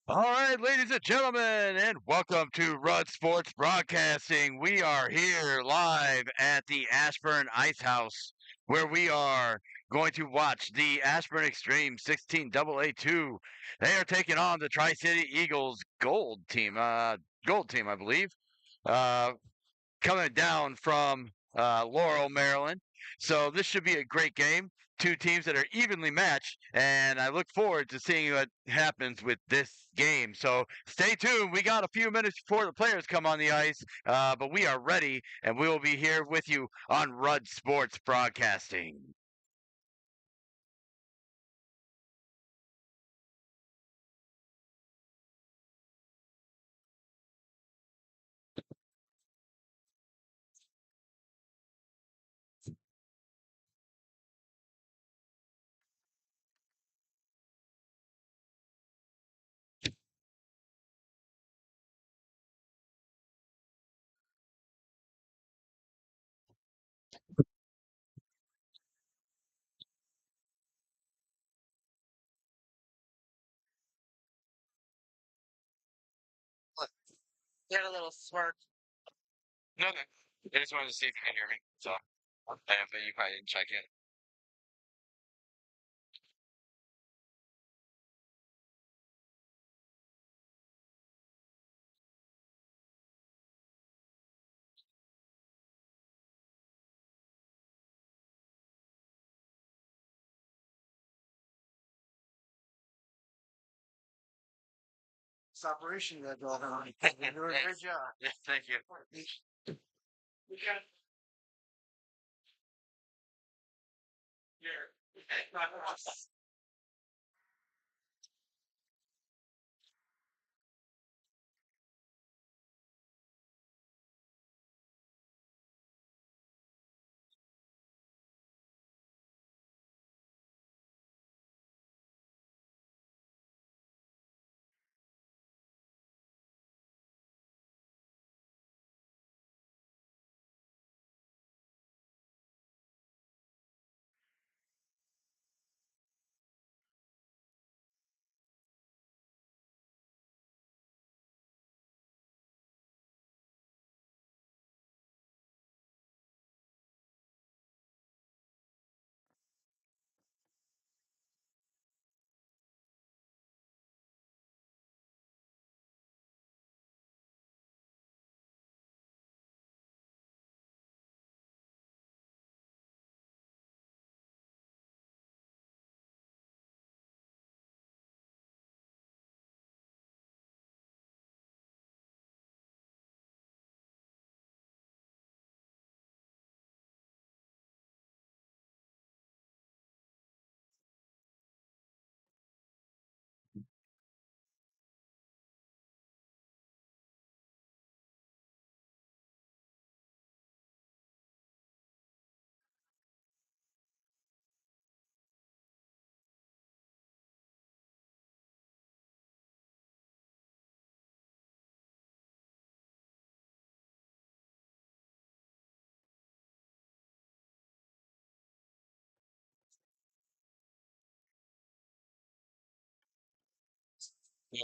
All right, ladies and gentlemen, and welcome to Rudd Sports Broadcasting. We are here live at the Ashburn Ice House, where we are going to watch the Ashburn Xtreme 16 AA2. They are taking on the Tri-City Eagles gold team, I believe. Uh, Coming down from Laurel, Maryland. So this should be a great game. Two teams that are evenly matched, and I look forward to seeing what happens with this game. So stay tuned. We got a few minutes before the players come on the ice, but we are ready, and we will be here with you on Rudd Sports Broadcasting. Look, you had a little smirk. Okay. I just wanted to see if you can hear me. So, but you probably didn't check in. It's operation that going on. You're doing a great job. Yeah, thank you. We got here.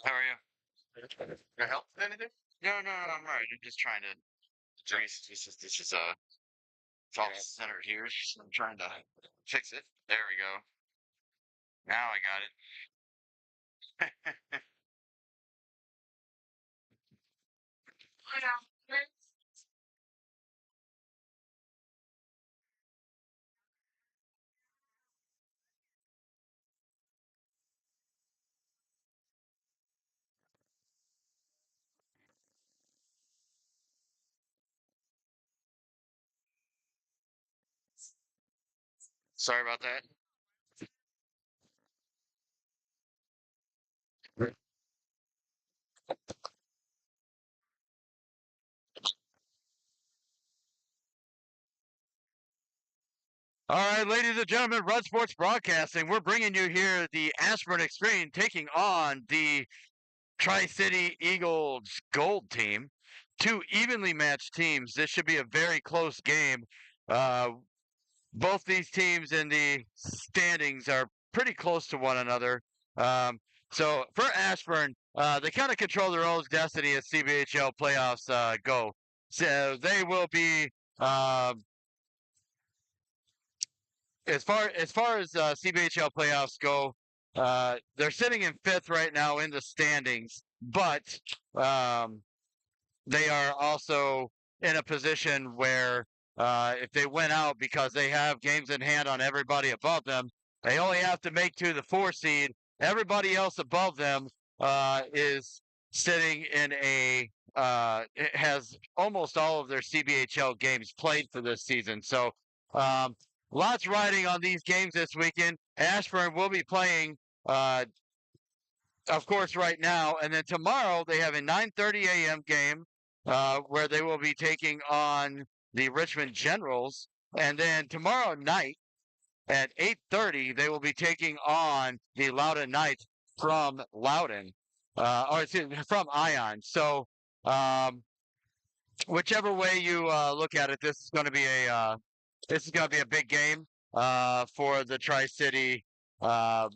How are you? Can I help with anything? No, I'm all right. I'm just trying to trace. This is it's all centered here. So I'm trying to fix it. There we go. Now I got it. Sorry about that. All right, ladies and gentlemen, Rudd Sports Broadcasting. We're bringing you here the Ashburn Extreme taking on the Tri-City Eagles gold team. Two evenly matched teams. This should be a very close game. Uh, both these teams in the standings are pretty close to one another. Um, so for Ashburn, they kind of control their own destiny as CBHL playoffs go. So they will be as far as CBHL playoffs go. They're sitting in fifth right now in the standings, but um, they are also in a position where if they win out because they have games in hand on everybody above them, they only have to make to the 4 seed. Everybody else above them is sitting in it has almost all of their CBHL games played for this season. So um, lots riding on these games this weekend. Ashburn will be playing uh, of course, right now. And then tomorrow they have a 9:30 a.m. game where they will be taking on the Richmond Generals. And then tomorrow night at 8:30 they will be taking on the Loudoun Knights from Loudoun, or excuse me, from Ion. So whichever way you look at it, this is going to be a big game for the Tri-City. Uh,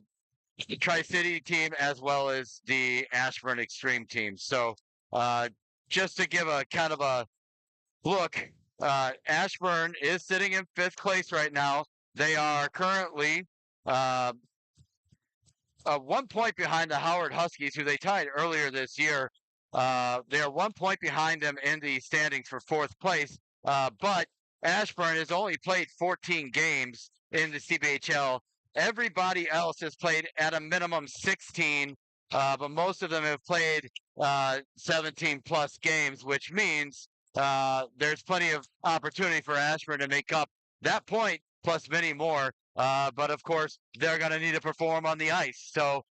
the Tri-City team as well as the Ashburn Xtreme team. So just to give a kind of a look, Ashburn is sitting in fifth place right now. They are currently uh, 1 point behind the Howard Huskies, who they tied earlier this year. They are 1 point behind them in the standings for fourth place. But Ashburn has only played 14 games in the CBHL. Everybody else has played at a minimum 16, but most of them have played 17 plus games, which means there's plenty of opportunity for Ashburn to make up that point plus many more. But of course, they're going to need to perform on the ice. So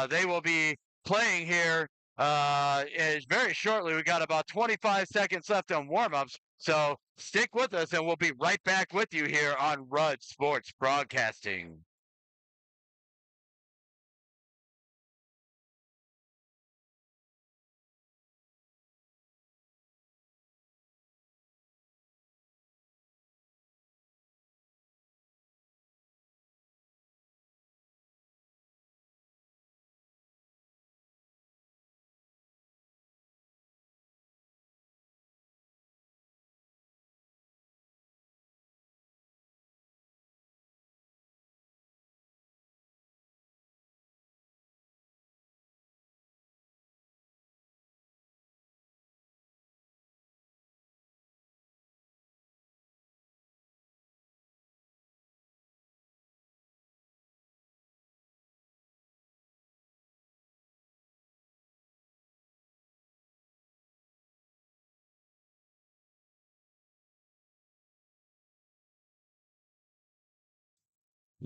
they will be playing here very shortly. We got about 25 seconds left on warm-ups. So stick with us, and we'll be right back with you here on Rudd Sports Broadcasting.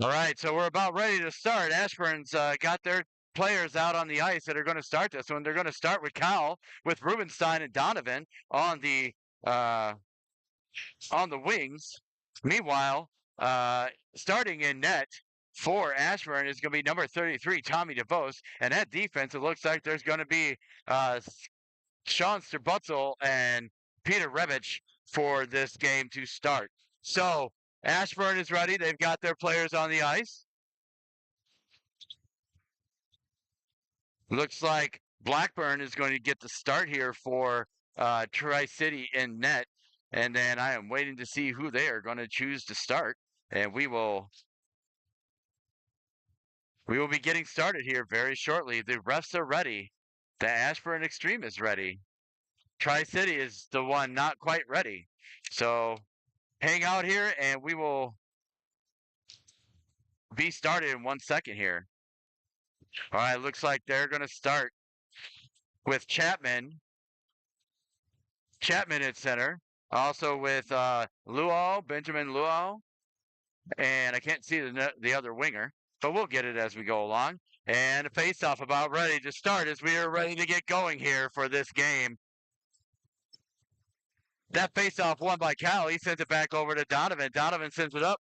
All right, so we're about ready to start. Ashburn's got their players out on the ice that are going to start this one. They're going to start with Cal, with Rubenstein and Donovan uh, on the wings. Meanwhile, starting in net for Ashburn is going to be number 33, Tommy DeVos. And that defense, it looks like there's going to be uh, Sean Sterbutzel and Peter Revich for this game to start. So Ashburn is ready. They've got their players on the ice. Looks like Blackburn is going to get the start here for Tri-City in net. And then I am waiting to see who they are going to choose to start. And we will be getting started here very shortly. The refs are ready. The Ashburn Xtreme is ready. Tri-City is the one not quite ready. So hang out here and we will be started in 1 second here. All right, looks like they're going to start with Chapman. Chapman at center. Also with Benjamin Luau. And I can't see the other winger, but we'll get it as we go along. And a face-off about ready to start as we are ready to get going here for this game. That face-off won by Cal. He sends it back over to Donovan. Donovan sends it up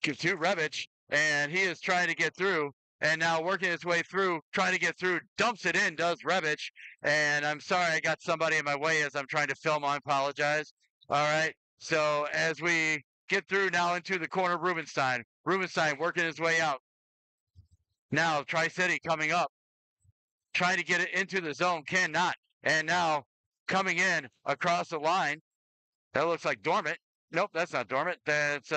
to Revich, and he is trying to get through. And now working his way through, trying to get through, dumps it in, does Revich. And I'm sorry, I got somebody in my way as I'm trying to film. I apologize. All right. So as we get through now into the corner, Rubenstein. Rubenstein working his way out. Now Tri-City coming up. trying to get it into the zone, cannot. And now coming in across the line, that looks like Dormant. Nope, that's not Dormant. That's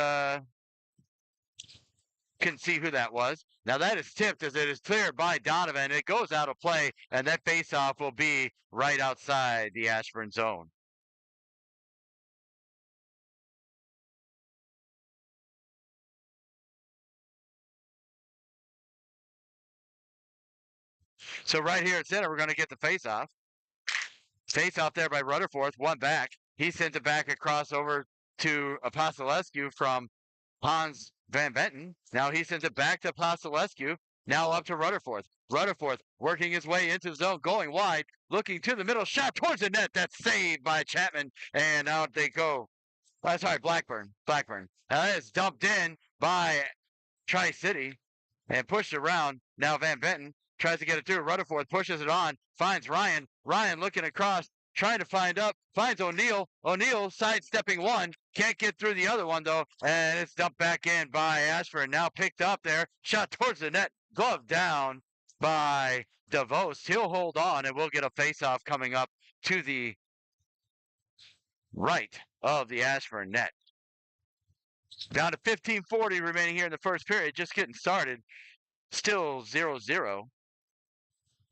couldn't see who that was. Now that is tipped as it is cleared by Donovan. It goes out of play, and that faceoff will be right outside the Ashburn zone. So right here at center, we're going to get the faceoff. Faceoff there by Rutherford, one back. He sends it back across over to Apostolescu from Hans Van Benton. Now he sends it back to Apostolescu. Now up to Rutherford. Rutherford working his way into the zone, going wide, looking to the middle, shot towards the net. That's saved by Chapman, and out they go. Sorry, Blackburn. That is dumped in by Tri-City and pushed around. Now Van Benton tries to get it through. Rutherford pushes it on, finds Ryan. Ryan looking across, trying to find up, finds O'Neal. O'Neal sidestepping one, can't get through the other one though, and it's dumped back in by Ashford. Now picked up there, shot towards the net, glove down by DeVos. He'll hold on, and we'll get a face-off coming up to the right of the Ashford net. Down to 15:40 remaining here in the first period, just getting started. Still 0-0.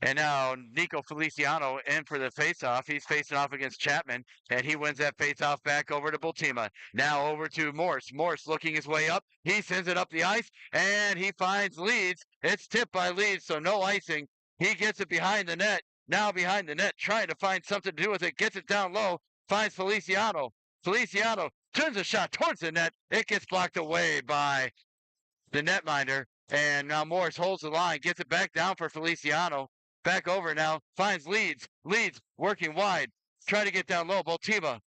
And now Nico Feliciano in for the faceoff. He's facing off against Chapman, and he wins that faceoff back over to Bultima. Now over to Morse. Morse looking his way up. He sends it up the ice, and he finds Leeds. It's tipped by Leeds, so no icing. He gets it behind the net. Now behind the net, trying to find something to do with it. Gets it down low. Finds Feliciano. Feliciano turns a shot towards the net. It gets blocked away by the netminder. And now Morris holds the line, gets it back down for Feliciano. Back over now, finds Leeds. Leeds working wide, trying to get down low. Bultima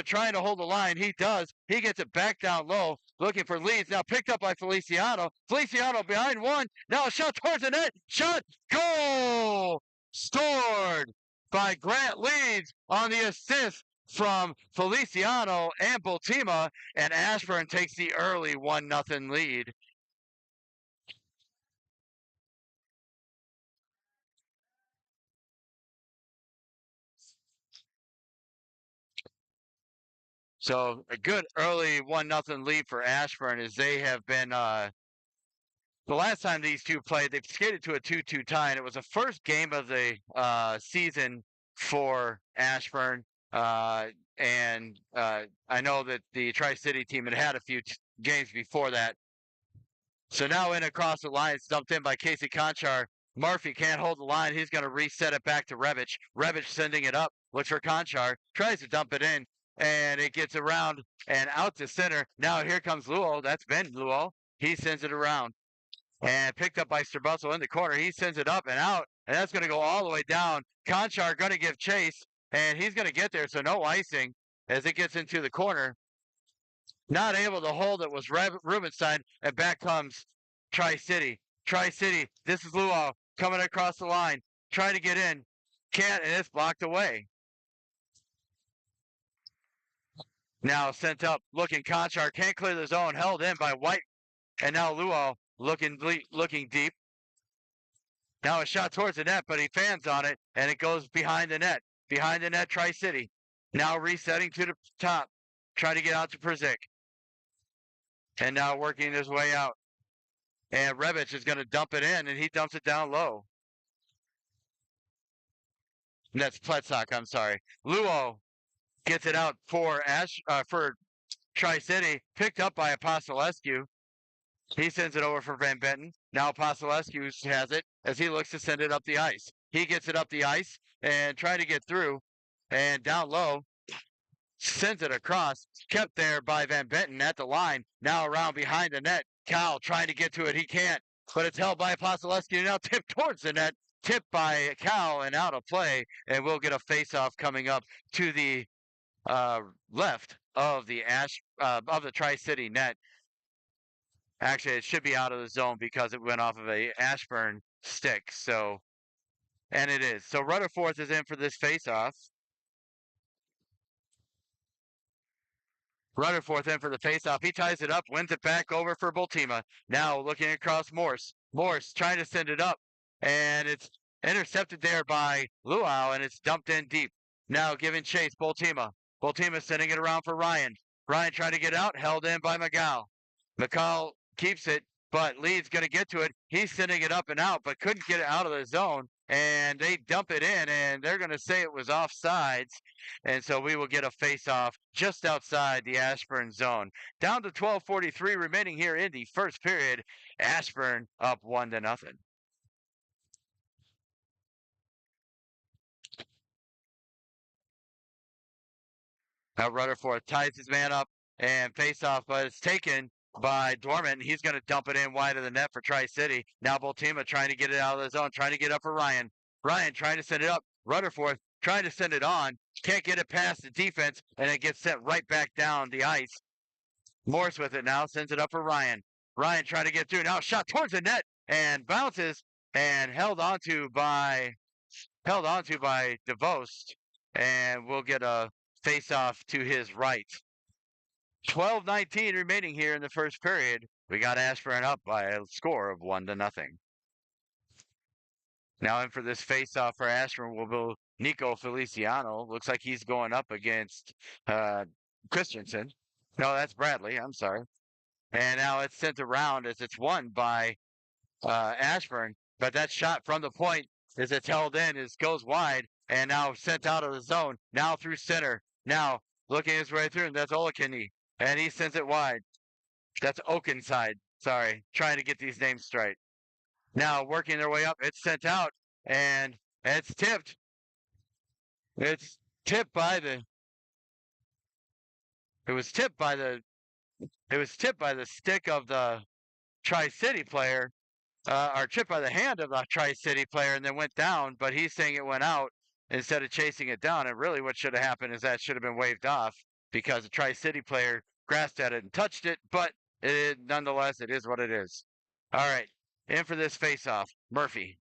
trying to hold the line. He does. He gets it back down low, looking for Leeds. Now picked up by Feliciano. Feliciano behind one. Now a shot towards the net. Shot. Goal! Scored by Grant Leeds on the assist from Feliciano and Bultima. And Ashburn takes the early 1-0 lead. So a good early 1-0 lead for Ashburn, as they have been the last time these two played, they've skated to a 2-2 tie, and it was the first game of the season for Ashburn. And I know that the Tri-City team had had a few games before that. So now in across the line, it's dumped in by Casey Conchar. Murphy can't hold the line. He's going to reset it back to Revich. Revich sending it up. Looks for Conchar. Tries to dump it in. And it gets around and out to center. Now here comes Luo. That's Ben Luo. He sends it around. And picked up by Strabusel in the corner. He sends it up and out. And that's going to go all the way down. Conchar going to give chase. And he's going to get there. So no icing as it gets into the corner. Not able to hold it was Rubenstein. And back comes Tri-City. Tri-City. This is Luo coming across the line. Trying to get in. Can't, and it's blocked away. Now sent up, looking Conchar, can't clear the zone, held in by White. And now Luo looking deep. Now a shot towards the net, but he fans on it, and it goes behind the net. Behind the net, Tri-City. Now resetting to the top, trying to get out to Przik. And now working his way out. And Revich is going to dump it in, and he dumps it down low. And that's Pletzak, I'm sorry. Luo gets it out for Tri-City, picked up by Apostolescu. He sends it over for Van Benton. Now Apostolescu has it as he looks to send it up the ice. He gets it up the ice and trying to get through and down low. Sends it across, kept there by Van Benton at the line. Now around behind the net. Cal trying to get to it. He can't, but it's held by Apostolescu. Now tipped towards the net. Tipped by Cal and out of play. And we'll get a face-off coming up to the left of the Tri-City net. Actually, it should be out of the zone because it went off of a Ashburn stick. So, and it is. So Rutherford is in for this face-off. Rutherford in for the face-off. He ties it up, wins it back over for Bultima. Now looking across Morse. Morse trying to send it up, and it's intercepted there by Luau, and it's dumped in deep. Now giving chase, Boltima. Boltima sending it around for Ryan. Ryan trying to get out, held in by McCall. McCall keeps it, but Lee's going to get to it. He's sending it up and out, but couldn't get it out of the zone. And they dump it in, and they're going to say it was offsides. And so we will get a face-off just outside the Ashburn zone. Down to 12:43 remaining here in the first period. Ashburn up 1-0. Now Rutherford ties his man up and face off, but it's taken by Dorman. He's going to dump it in wide of the net for Tri-City. Now Boltima trying to get it out of the zone, trying to get up for Ryan. Ryan trying to send it up. Rutherford trying to send it on. Can't get it past the defense, and it gets sent right back down the ice. Morse with it now, sends it up for Ryan. Ryan trying to get through. Now shot towards the net and bounces and held onto by DeVost, and we'll get a face-off to his right. 12:19 remaining here in the first period. We got Ashburn up by a score of 1-0. Now in for this face-off for Ashburn will be Nico Feliciano. Looks like he's going up against Christensen. No, that's Bradley. I'm sorry. And now it's sent around as it's won by Ashburn. But that shot from the point as it's held in goes wide and now sent out of the zone. Now through center. Now looking his way through, and that's Olakini. And he sends it wide. That's Oakenside. Sorry. Trying to get these names straight. Now working their way up. It's sent out. And it's tipped. It's tipped by the It was tipped by the stick of the Tri-City player, or tipped by the hand of the Tri-City player, and then went down. But he's saying it went out instead of chasing it down. And really, what should have happened is that should have been waved off because the Tri-City player grasped at it and touched it. But nonetheless, it is what it is. All right, in for this face-off, Murphy.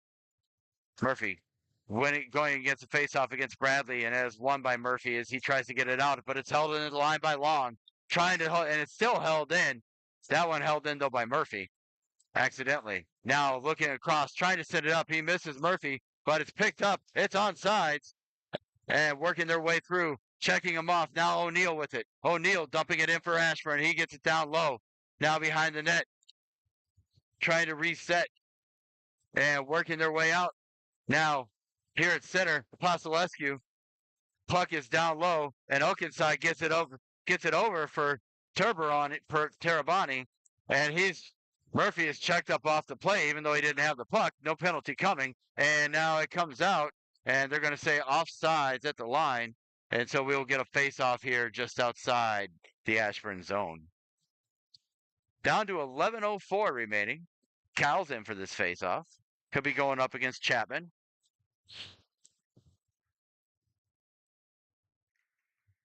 Going against the face-off against Bradley, and as won by Murphy as he tries to get it out, but it's held in the line by Long, and it's still held in. That one held in though by Murphy, accidentally. Now looking across, trying to set it up, he misses Murphy, but it's picked up. It's on sides, and working their way through, checking him off. Now O'Neill with it. O'Neill dumping it in for Ashburn. He gets it down low. Now behind the net, trying to reset, and working their way out. Now here at center, Apostolescu, puck is down low, and Oakenside gets it over for Terabani, and Murphy is checked up off the play, even though he didn't have the puck. No penalty coming, and now it comes out, and they're going to say offsides at the line, and so we'll get a face-off here just outside the Ashburn zone. Down to 11:04 remaining. Cal's in for this face-off. Could be going up against Chapman.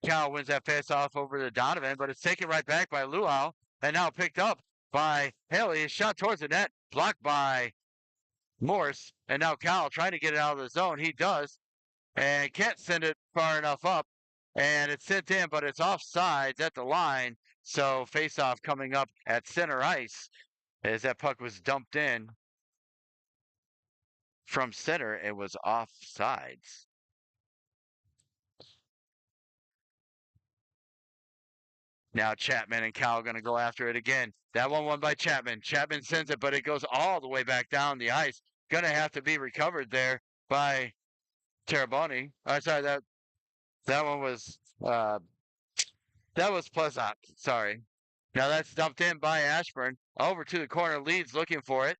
Cal wins that face-off over to Donovan, but it's taken right back by Luau, and now picked up by Haley. His shot towards the net, blocked by Morse, and now Cal trying to get it out of the zone. He does, and can't send it far enough up, and it's sent in, but it's offsides at the line, so face-off coming up at center ice as that puck was dumped in from center. It was offsides. Now Chapman and Cal are going to go after it again. That one won by Chapman. Chapman sends it, but it goes all the way back down the ice. Going to have to be recovered there by Teraboni. Sorry, that one was Pleasant. Sorry. Now that's dumped in by Ashburn. Over to the corner. Leeds looking for it.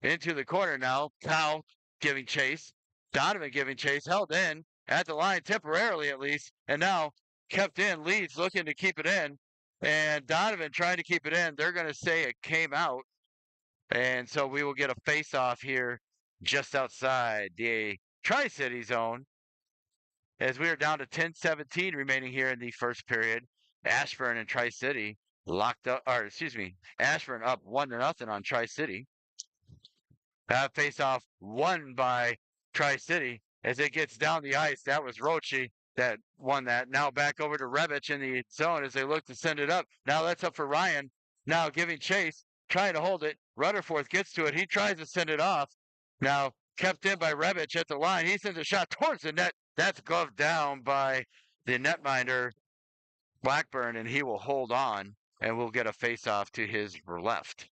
Into the corner now. Cal giving chase. Donovan giving chase. Held in at the line temporarily at least. And now kept in. Leeds looking to keep it in. And Donovan trying to keep it in. They're going to say it came out. And so we will get a face-off here just outside the Tri-City zone. As we are down to 10:17 remaining here in the first period. Ashburn and Tri-City Ashburn up 1-0 on Tri-City. That face-off won by Tri-City as it gets down the ice. That was Rochi that won that. Now back over to Revich in the zone as they look to send it up. Now that's up for Ryan. Now giving chase, trying to hold it. Rutherford gets to it. He tries to send it off. Now kept in by Rebic at the line. He sends a shot towards the net. That's gloved down by the netminder, Blackburn, and he will hold on and we'll get a face-off to his left.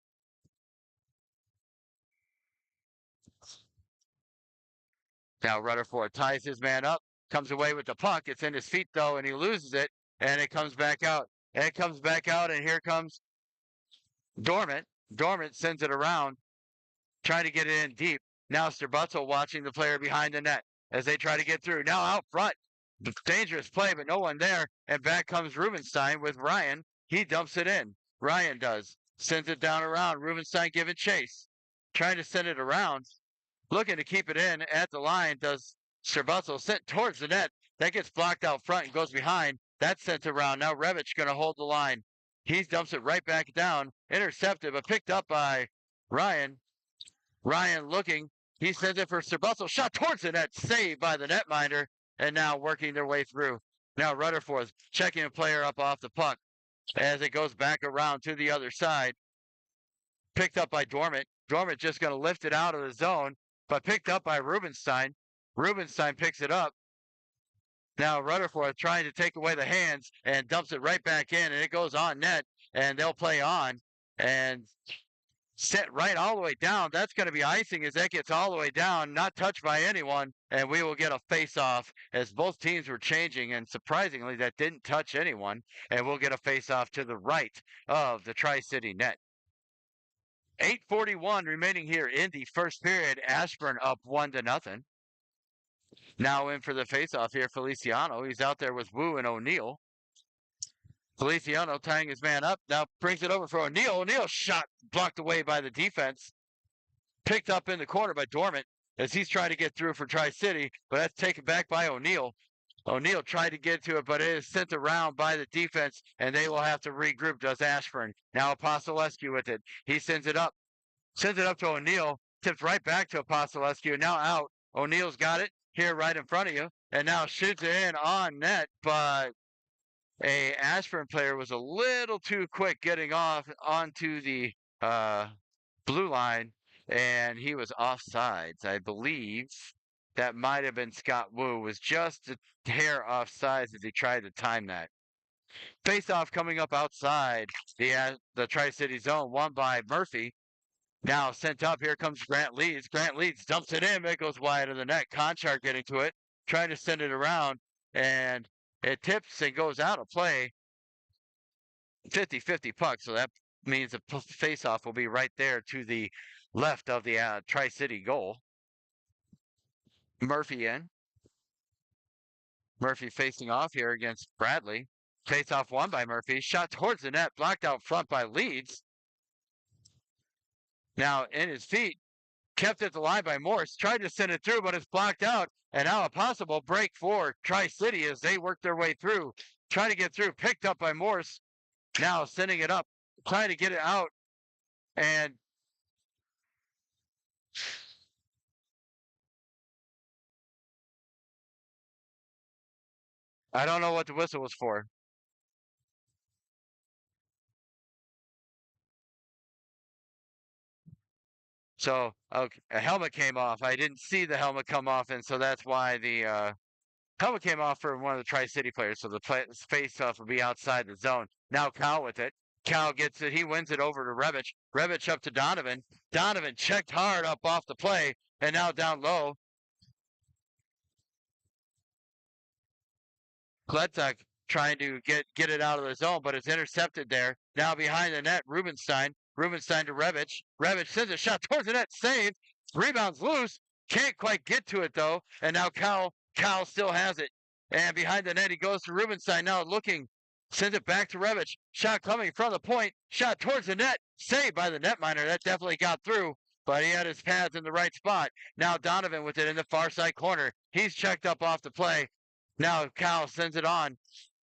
Now Rutherford ties his man up, comes away with the puck. It's in his feet, though, and he loses it, and it comes back out. And it comes back out, and here comes Dormant. Dormant sends it around, trying to get it in deep. Now Sterbutzel watching the player behind the net as they try to get through. Now out front, dangerous play, but no one there. And back comes Rubenstein with Ryan. He dumps it in. Ryan does. Sends it down around. Rubenstein giving chase. Trying to send it around. Looking to keep it in at the line. Does Sterbutzel sent towards the net. That gets blocked out front and goes behind. That's sent around. Now Rebic going to hold the line. He dumps it right back down. Intercepted, but picked up by Ryan. Ryan looking. He sends it for Sterbutzel. Shot towards the net. Saved by the netminder. And now working their way through. Now Rutherford checking a player up off the puck as it goes back around to the other side. Picked up by Dormant. Dormant just going to lift it out of the zone, but picked up by Rubenstein. Rubenstein picks it up. Now Rutherford trying to take away the hands and dumps it right back in, and it goes on net, and they'll play on and set right all the way down. That's going to be icing as that gets all the way down, not touched by anyone, and we will get a face-off as both teams were changing, and surprisingly, that didn't touch anyone, and we'll get a face-off to the right of the Tri-City net. 8:41 remaining here in the first period. Ashburn up 1-0. Now in for the face-off here, Feliciano. He's out there with Wu and O'Neill. Feliciano tying his man up. Now brings it over for O'Neill. O'Neill's shot blocked away by the defense. Picked up in the corner by Dormant as he's trying to get through for Tri-City, but that's taken back by O'Neill. O'Neill tried to get to it, but it is sent around by the defense, and they will have to regroup, does Ashburn. Now Apostolescu with it. He sends it up. Sends it up to O'Neill. Tipped right back to Apostolescu. Now out. O'Neill's got it here right in front of you, and now shoots it in on net, but a Ashburn player was a little too quick getting off onto the blue line, and he was offsides. I believe that might have been Scott Wu, was just a hair offsides as he tried to time that. Face-off coming up outside the Tri-City zone, won by Murphy. Now sent up, here comes Grant Leeds. Grant Leeds dumps it in, it goes wide of the net. Conchart getting to it, trying to send it around, and it tips and goes out of play. 50-50 puck, so that means the face-off will be right there to the left of the Tri-City goal. Murphy in. Murphy facing off here against Bradley. Face-off won by Murphy. Shot towards the net, blocked out front by Leeds. Now in his feet, kept at the line by Morse. Tried to send it through, but it's blocked out. And now a possible break for Tri-City as they work their way through. Trying to get through, picked up by Morse. Now sending it up, trying to get it out. And I don't know what the whistle was for. So a helmet came off. I didn't see the helmet come off, and so that's why the helmet came off for one of the Tri-City players. So the face-off will be outside the zone. Now Cal with it. Cal gets it. He wins it over to Rebic. Rebic up to Donovan. Donovan checked hard up off the play, and now down low. Kletzak trying to get it out of the zone, but it's intercepted there. Now behind the net, Rubenstein. Rubenstein to Rebic. Rebic sends a shot towards the net. Saved. Rebounds loose. Can't quite get to it, though. And now Cal still has it. And behind the net, he goes to Rubenstein. Now looking. Sends it back to Rebic. Shot coming from the point. Shot towards the net. Saved by the netminder. That definitely got through. But he had his pads in the right spot. Now Donovan with it in the far side corner. He's checked up off the play. Now Cal sends it on.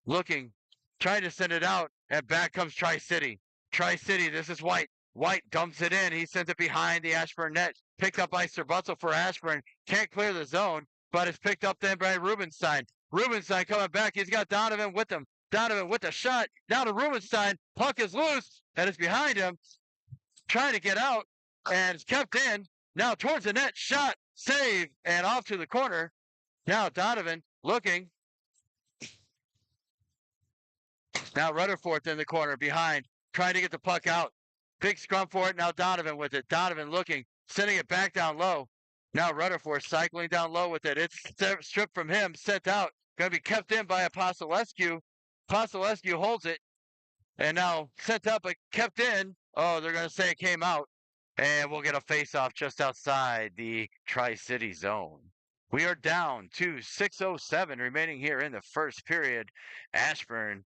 Looking. Trying to send it out. And back comes Tri-City. Tri-City, this is White. White dumps it in. He sends it behind the Ashburn net. Picked up by Sterbutzel for Ashburn. Can't clear the zone, but it's picked up then by Rubenstein. Rubenstein coming back. He's got Donovan with him. Donovan with the shot. Now to Rubenstein. Puck is loose, and it's behind him. Trying to get out, and it's kept in. Now towards the net. Shot save, and off to the corner. Now Donovan looking. Now Rutherford in the corner behind, trying to get the puck out. Big scrum for it. Now Donovan with it. Donovan looking, sending it back down low. Now Rutherford cycling down low with it. It's stripped from him, sent out. Going to be kept in by Apostolescu. Apostolescu holds it, and now sent up, but kept in. Oh, they're going to say it came out. And we'll get a face-off just outside the Tri-City zone. We are down to 6:07 remaining here in the first period. Ashburn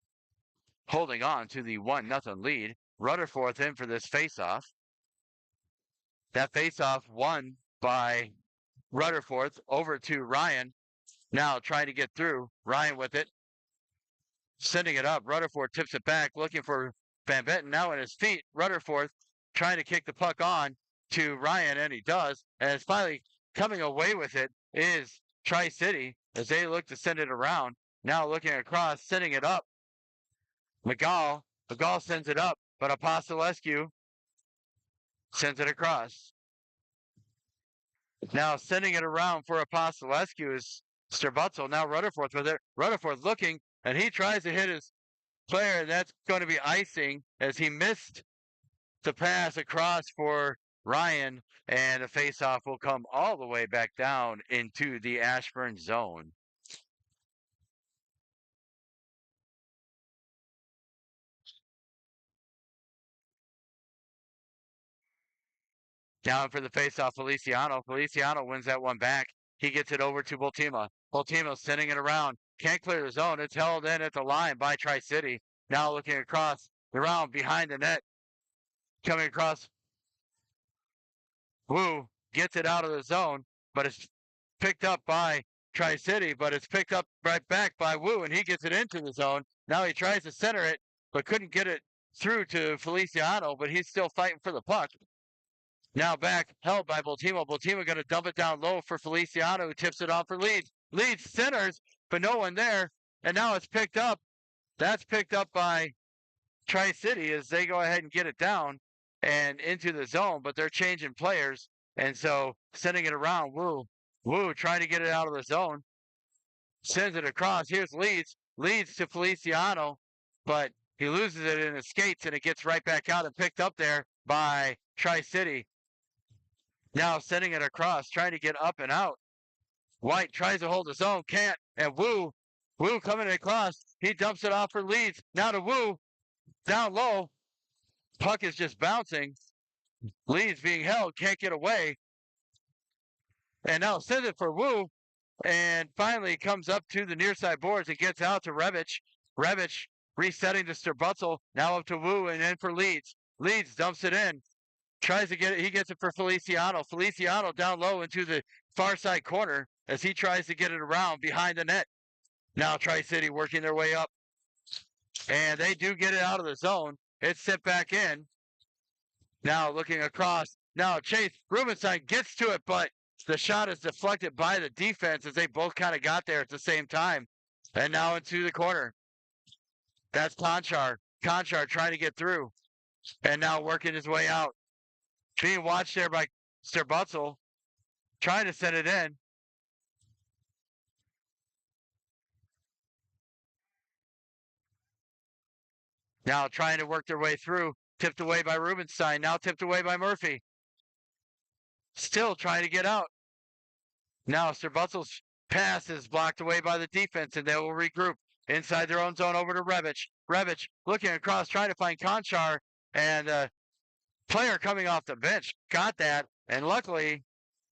holding on to the 1-0 lead. Rutherford in for this face-off. That face-off won by Rutherford over to Ryan. Now trying to get through. Ryan with it. Sending it up. Rutherford tips it back, looking for Van Betten. Now in his feet. Rutherford trying to kick the puck on to Ryan, and he does. And it's finally coming away with it is Tri-City as they look to send it around. Now looking across, sending it up. McGall sends it up, but Apostolescu sends it across. Now sending it around for Apostolescu is Sterbutzel. Now Rutherford with it. Rutherford looking, and he tries to hit his player, and that's going to be icing as he missed the pass across for Ryan, and the faceoff will come all the way back down into the Ashburn zone. Down for the faceoff, Feliciano. Feliciano wins that one back. He gets it over to Bultima. Bultima sending it around. Can't clear the zone. It's held in at the line by Tri-City. Now looking across the round behind the net. Coming across. Wu gets it out of the zone, but it's picked up by Tri-City, but it's picked up right back by Wu, and he gets it into the zone. Now he tries to center it, but couldn't get it through to Feliciano, but he's still fighting for the puck. Now back, held by Bultimo. Bultimo going to dump it down low for Feliciano, who tips it off for Leeds. Leeds centers, but no one there. And now it's picked up. That's picked up by Tri-City as they go ahead and get it down and into the zone, but they're changing players. And so sending it around, Wu trying to get it out of the zone. Sends it across. Here's Leeds. Leeds to Feliciano, but he loses it in his skates, and it gets right back out and picked up there by Tri-City. Now sending it across, trying to get up and out. White tries to hold his own, can't. And Wu coming across. He dumps it off for Leeds. Now to Wu, down low. Puck is just bouncing. Leeds being held, can't get away. And now sends it for Wu. And finally comes up to the near side boards and gets out to Revich. Revich resetting to Sterbutzel. Now up to Wu and in for Leeds. Leeds dumps it in. Tries to get it. He gets it for Feliciano. Feliciano down low into the far side corner as he tries to get it around behind the net. Now Tri-City working their way up. And they do get it out of the zone. It's sent back in. Now looking across. Now Chase Rubenstein gets to it, but the shot is deflected by the defense as they both kind of got there at the same time. And now into the corner. That's Conchar. Conchar trying to get through. And now working his way out. Being watched there by Sterbutzel, trying to send it in. Now trying to work their way through. Tipped away by Rubenstein. Now tipped away by Murphy. Still trying to get out. Now Sterbutzel's pass is blocked away by the defense, and they will regroup inside their own zone over to Revich. Revich looking across, trying to find Conchar, and player coming off the bench got that, and luckily,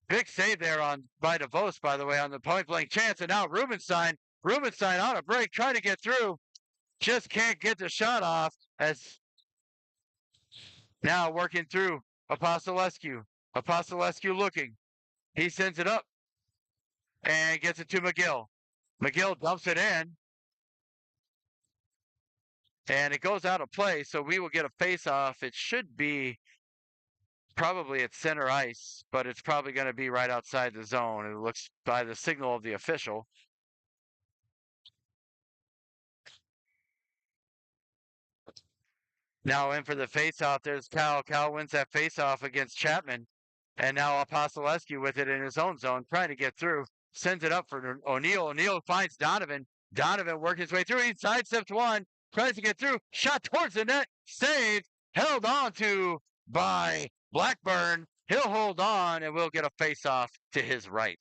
big save there by DeVos, by the way, on the point blank chance. And now Rubenstein on a break, trying to get through, just can't get the shot off. As now working through Apostolescu. Apostolescu looking, he sends it up and gets it to McGill. McGill dumps it in, and it goes out of play. So we will get a face-off. It should be probably at center ice, but it's probably going to be right outside the zone. It looks by the signal of the official. Now in for the face-off, there's Cal. Cal wins that face-off against Chapman. And now Apostolescu with it in his own zone, trying to get through. Sends it up for O'Neal. O'Neal finds Donovan. Donovan working his way through. He sidesteps one, tries to get through. Shot towards the net. Saved. Held on to by Blackburn. He'll hold on, and we'll get a face-off to his right.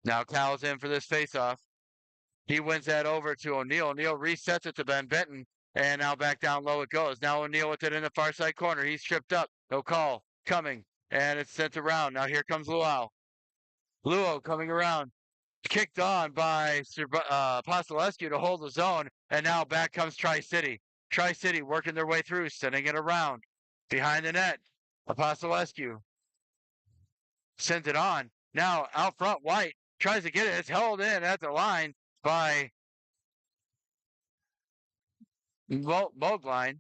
Now Cal's in for this face-off. He wins that over to O'Neal. O'Neal resets it to Ben Benton, and now back down low it goes. Now O'Neal with it in the far side corner. He's tripped up. No call. Coming. And it's sent around. Now here comes Luau. Luau coming around. Kicked on by Apostolescu to hold the zone. And now back comes Tri-City. Tri-City working their way through, sending it around. Behind the net. Apostolescu sends it on. Now out front, White tries to get it. It's held in at the line by Mogline.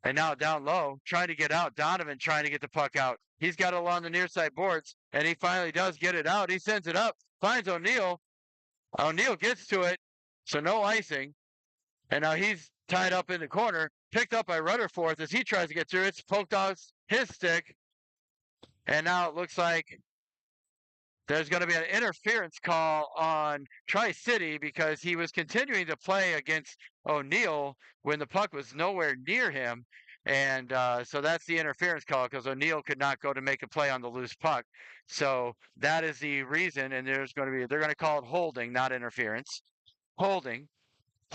And now down low, trying to get out. Donovan trying to get the puck out. He's got it along the near side boards, and he finally does get it out. He sends it up, finds O'Neal. O'Neal gets to it, so no icing. And now he's tied up in the corner, picked up by Rutherford as he tries to get through. It's poked off his stick. And now it looks like there's going to be an interference call on Tri-City because he was continuing to play against O'Neal when the puck was nowhere near him. And so that's the interference call because O'Neal could not go to make a play on the loose puck. So that is the reason. And they're going to call it holding, not interference. Holding.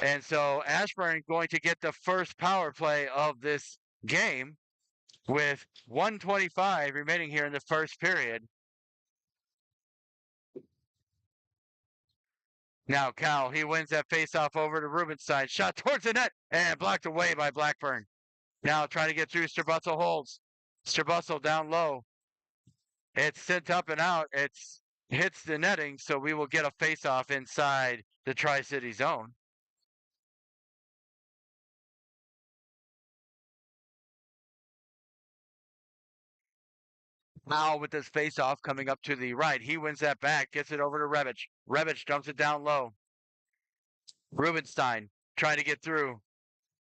And so Ashburn going to get the first power play of this game with 1:25 remaining here in the first period. Now Cal, he wins that faceoff over to Ruben's side. Shot towards the net and blocked away by Blackburn. Now trying to get through. Strabutzel holds. Strabutzel down low. It's sent up and out. It hits the netting, so we will get a faceoff inside the Tri-City zone. Now with this faceoff coming up to the right, he wins that back, gets it over to Revich. Revich dumps it down low. Rubenstein trying to get through.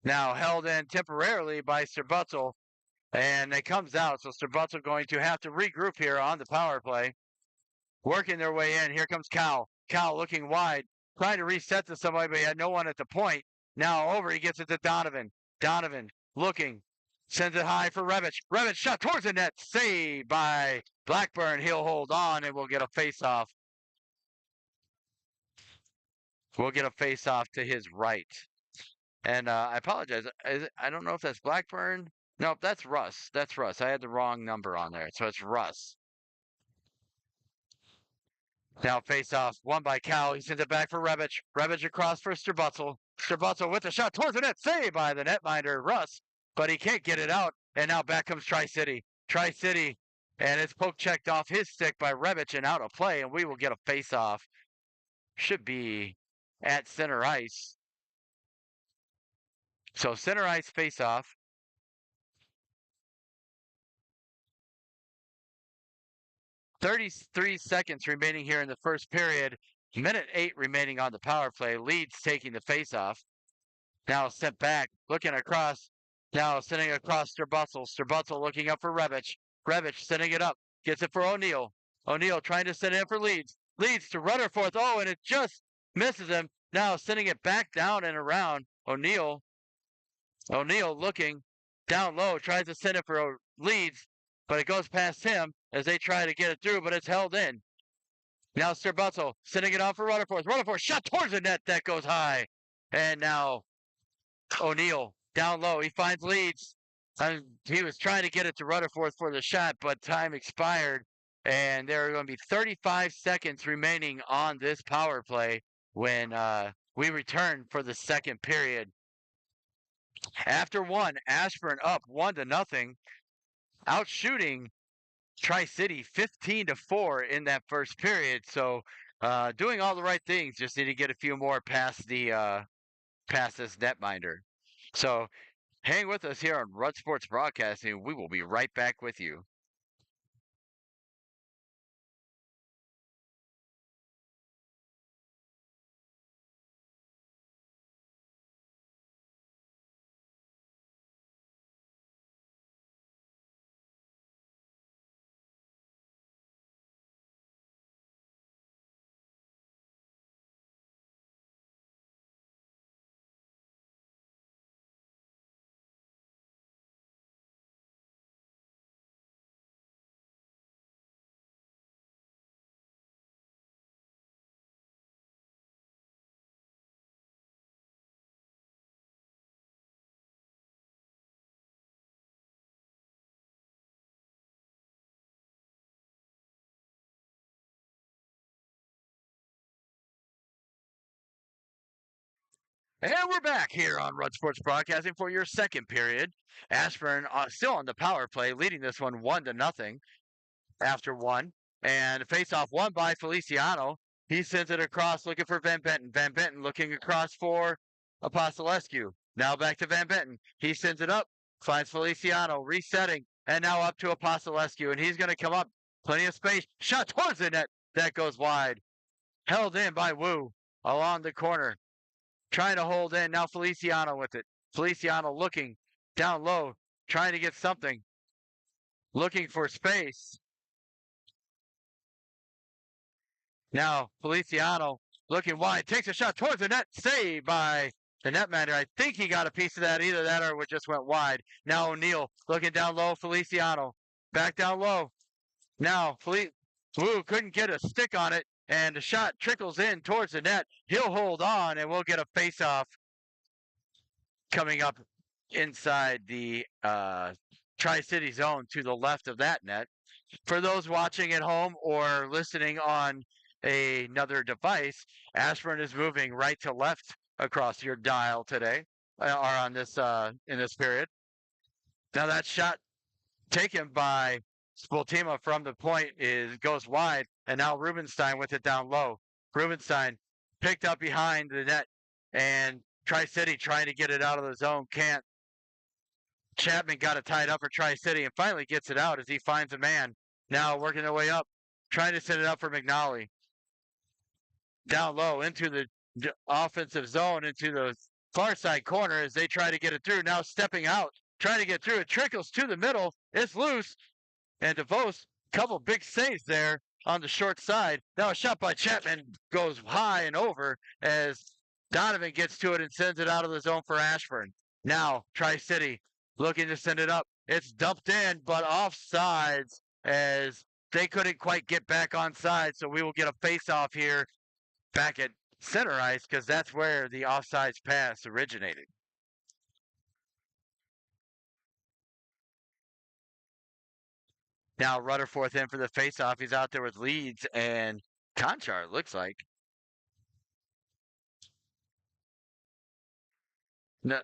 Now held in temporarily by Strabutzel, and it comes out. So Strabutzel going to have to regroup here on the power play. Working their way in. Here comes Cal. Cal looking wide, trying to reset to somebody, but he had no one at the point. Now over, he gets it to Donovan. Donovan looking, sends it high for Revich. Revich shot towards the net, saved by Blackburn. He'll hold on, and we'll get a face-off. We'll get a face-off to his right. And I apologize. I don't know if that's Blackburn. Nope, that's Russ. That's Russ. I had the wrong number on there, so it's Russ. Now face-off, won by Cal. He sends it back for Revich. Revich across for Strabutzel. Strabutzel with the shot towards the net, saved by the netminder, Russ. But he can't get it out. And now back comes Tri-City. Tri-City, and it's poke checked off his stick by Revich and out of play, and we will get a face-off. Should be at center ice. So center ice face-off. 33 seconds remaining here in the first period. Minute 8 remaining on the power play. Leeds taking the face-off. Now sent back, looking across. Now sending across Strabutzel. Strabutzel looking up for Revich. Revich sending it up. Gets it for O'Neal. O'Neal trying to send it in for Leeds. Leeds to Rutherford. Oh, and it just misses him. Now sending it back down and around. O'Neal looking down low. Tries to send it for Leeds, but it goes past him as they try to get it through, but it's held in. Now Strabutzel sending it on for Rutherford. Rutherford shot towards the net. That goes high. And now O'Neal down low. He finds Leeds. He was trying to get it to Rutherford for the shot, but time expired. And there are going to be 35 seconds remaining on this power play when we return for the second period. After one, Ashburn up 1-0, out shooting Tri-City 15-4 in that first period. So doing all the right things, just need to get a few more past this netminder. So hang with us here on Rud Sports Broadcasting. We will be right back with you. And we're back here on Rud Sports Broadcasting for your second period. Ashburn still on the power play, leading this one 1-0 after one. And face-off won by Feliciano. He sends it across looking for Van Benton. Van Benton looking across for Apostolescu. Now back to Van Benton. He sends it up, finds Feliciano, resetting, and now up to Apostolescu. And he's going to come up. Plenty of space. Shot towards the net. That goes wide. Held in by Wu along the corner. Trying to hold in. Now Feliciano with it. Feliciano looking down low, trying to get something. Looking for space. Now Feliciano looking wide. Takes a shot towards the net. Saved by the netminder. I think he got a piece of that. Either that or it just went wide. Now O'Neal looking down low. Feliciano back down low. Now Wu couldn't get a stick on it. And the shot trickles in towards the net. He'll hold on, and we'll get a face-off coming up inside the Tri-City zone to the left of that net. For those watching at home or listening on another device, Ashburn is moving right to left across your dial today, or on this in this period. Now that shot taken by Spoltima from the point goes wide, and now Rubenstein with it down low. Rubenstein picked up behind the net, and Tri-City trying to get it out of the zone, can't. Chapman got it tied up for Tri-City and finally gets it out as he finds a man. Now working their way up, trying to set it up for McNally. Down low into the offensive zone, into the far side corner as they try to get it through. Now stepping out, trying to get through. It trickles to the middle. It's loose. And DeVos, couple big saves there on the short side. Now a shot by Chapman goes high and over as Donovan gets to it and sends it out of the zone for Ashburn. Now Tri-City looking to send it up. It's dumped in, but offsides as they couldn't quite get back on side. So we will get a face-off here back at center ice because that's where the offsides pass originated. Now Rutherford in for the face-off. He's out there with Leeds and Conchar, it looks like. No,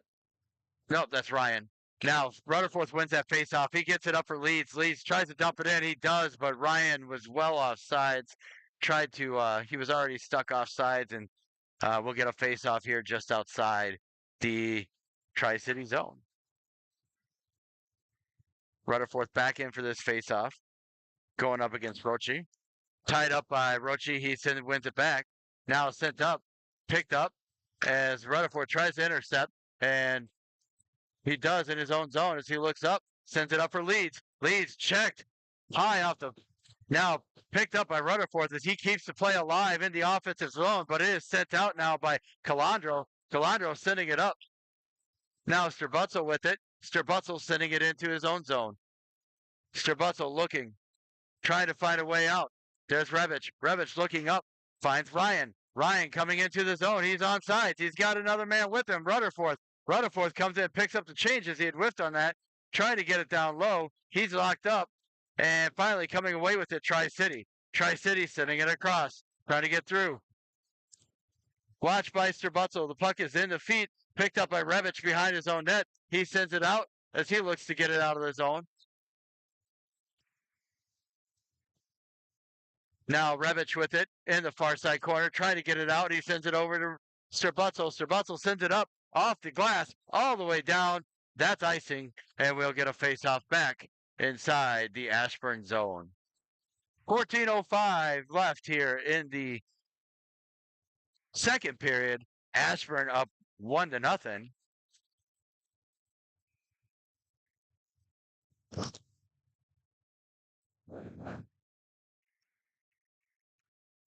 nope, that's Ryan. Now Rutherford wins that face-off. He gets it up for Leeds. Leeds tries to dump it in. He does, but Ryan was well off sides. He was already stuck off sides, and we'll get a face-off here just outside the Tri-City zone. Rutherford back in for this face-off, going up against Rochi. Tied up by Rochi, he wins it back. Now sent up, picked up as Rutherford tries to intercept, and he does in his own zone as he looks up, sends it up for Leeds. Leeds checked high off the. Now picked up by Rutherford as he keeps the play alive in the offensive zone, but it is sent out now by Calandro. Calandro sending it up. Now Strabutzel with it. Strabutzel sending it into his own zone. Strabutzel looking, trying to find a way out. There's Revich. Revich looking up, finds Ryan. Ryan coming into the zone. He's on sides. He's got another man with him, Rutherford. Rutherford comes in, picks up the change as he had whiffed on that, trying to get it down low. He's locked up, and finally coming away with it, Tri-City. Tri-City sending it across, trying to get through. Watched by Strabutzel. The puck is in the feet, picked up by Revich behind his own net. He sends it out as he looks to get it out of the zone. Now Revich with it in the far side corner, trying to get it out. He sends it over to Strabutzel. Strabutzel sends it up off the glass all the way down. That's icing, and we'll get a face-off back inside the Ashburn zone. 14:05 left here in the second period. Ashburn up 1-0.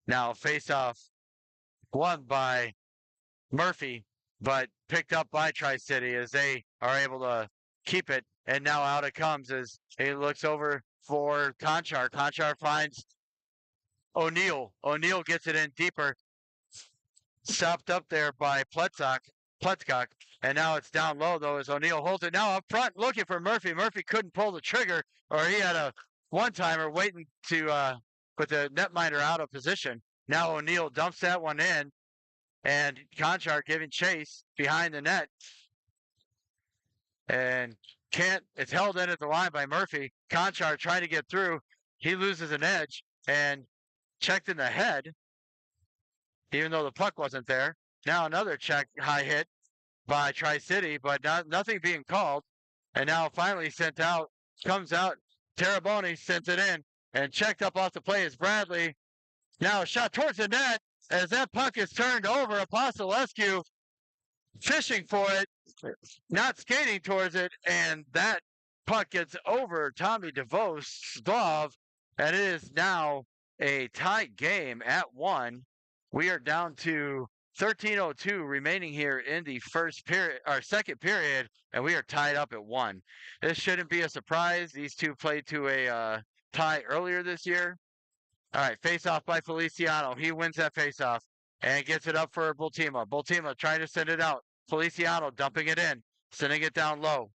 Now face-off won by Murphy, but picked up by Tri-City as they are able to keep it. And now out it comes as he looks over for Conchar. Conchar finds O'Neal. O'Neal gets it in deeper. Stopped up there by Pletzcock. And now it's down low, though, as O'Neal holds it. Now up front looking for Murphy. Murphy couldn't pull the trigger, or he had a one-timer waiting to put the netminder out of position. Now O'Neal dumps that one in. and Conchar giving chase behind the net, and it's held in at the line by Murphy. Conchar trying to get through. He loses an edge and checked in the head, even though the puck wasn't there. Now another check high hit by Tri-City, but nothing being called. And now finally sent out, comes out. Teraboni sends it in and checked up off the play is Bradley. Now a shot towards the net as that puck is turned over. Apostolescu fishing for it, not skating towards it, and that puck gets over Tommy DeVos' glove, and it is now a tight game at 1. We are down to 13:02 remaining here in the second period, and we are tied up at 1. This shouldn't be a surprise. These two played to a tie earlier this year. All right, face-off by Feliciano. He wins that face-off and gets it up for Bultima. Bultima trying to send it out. Feliciano dumping it in, sending it down low.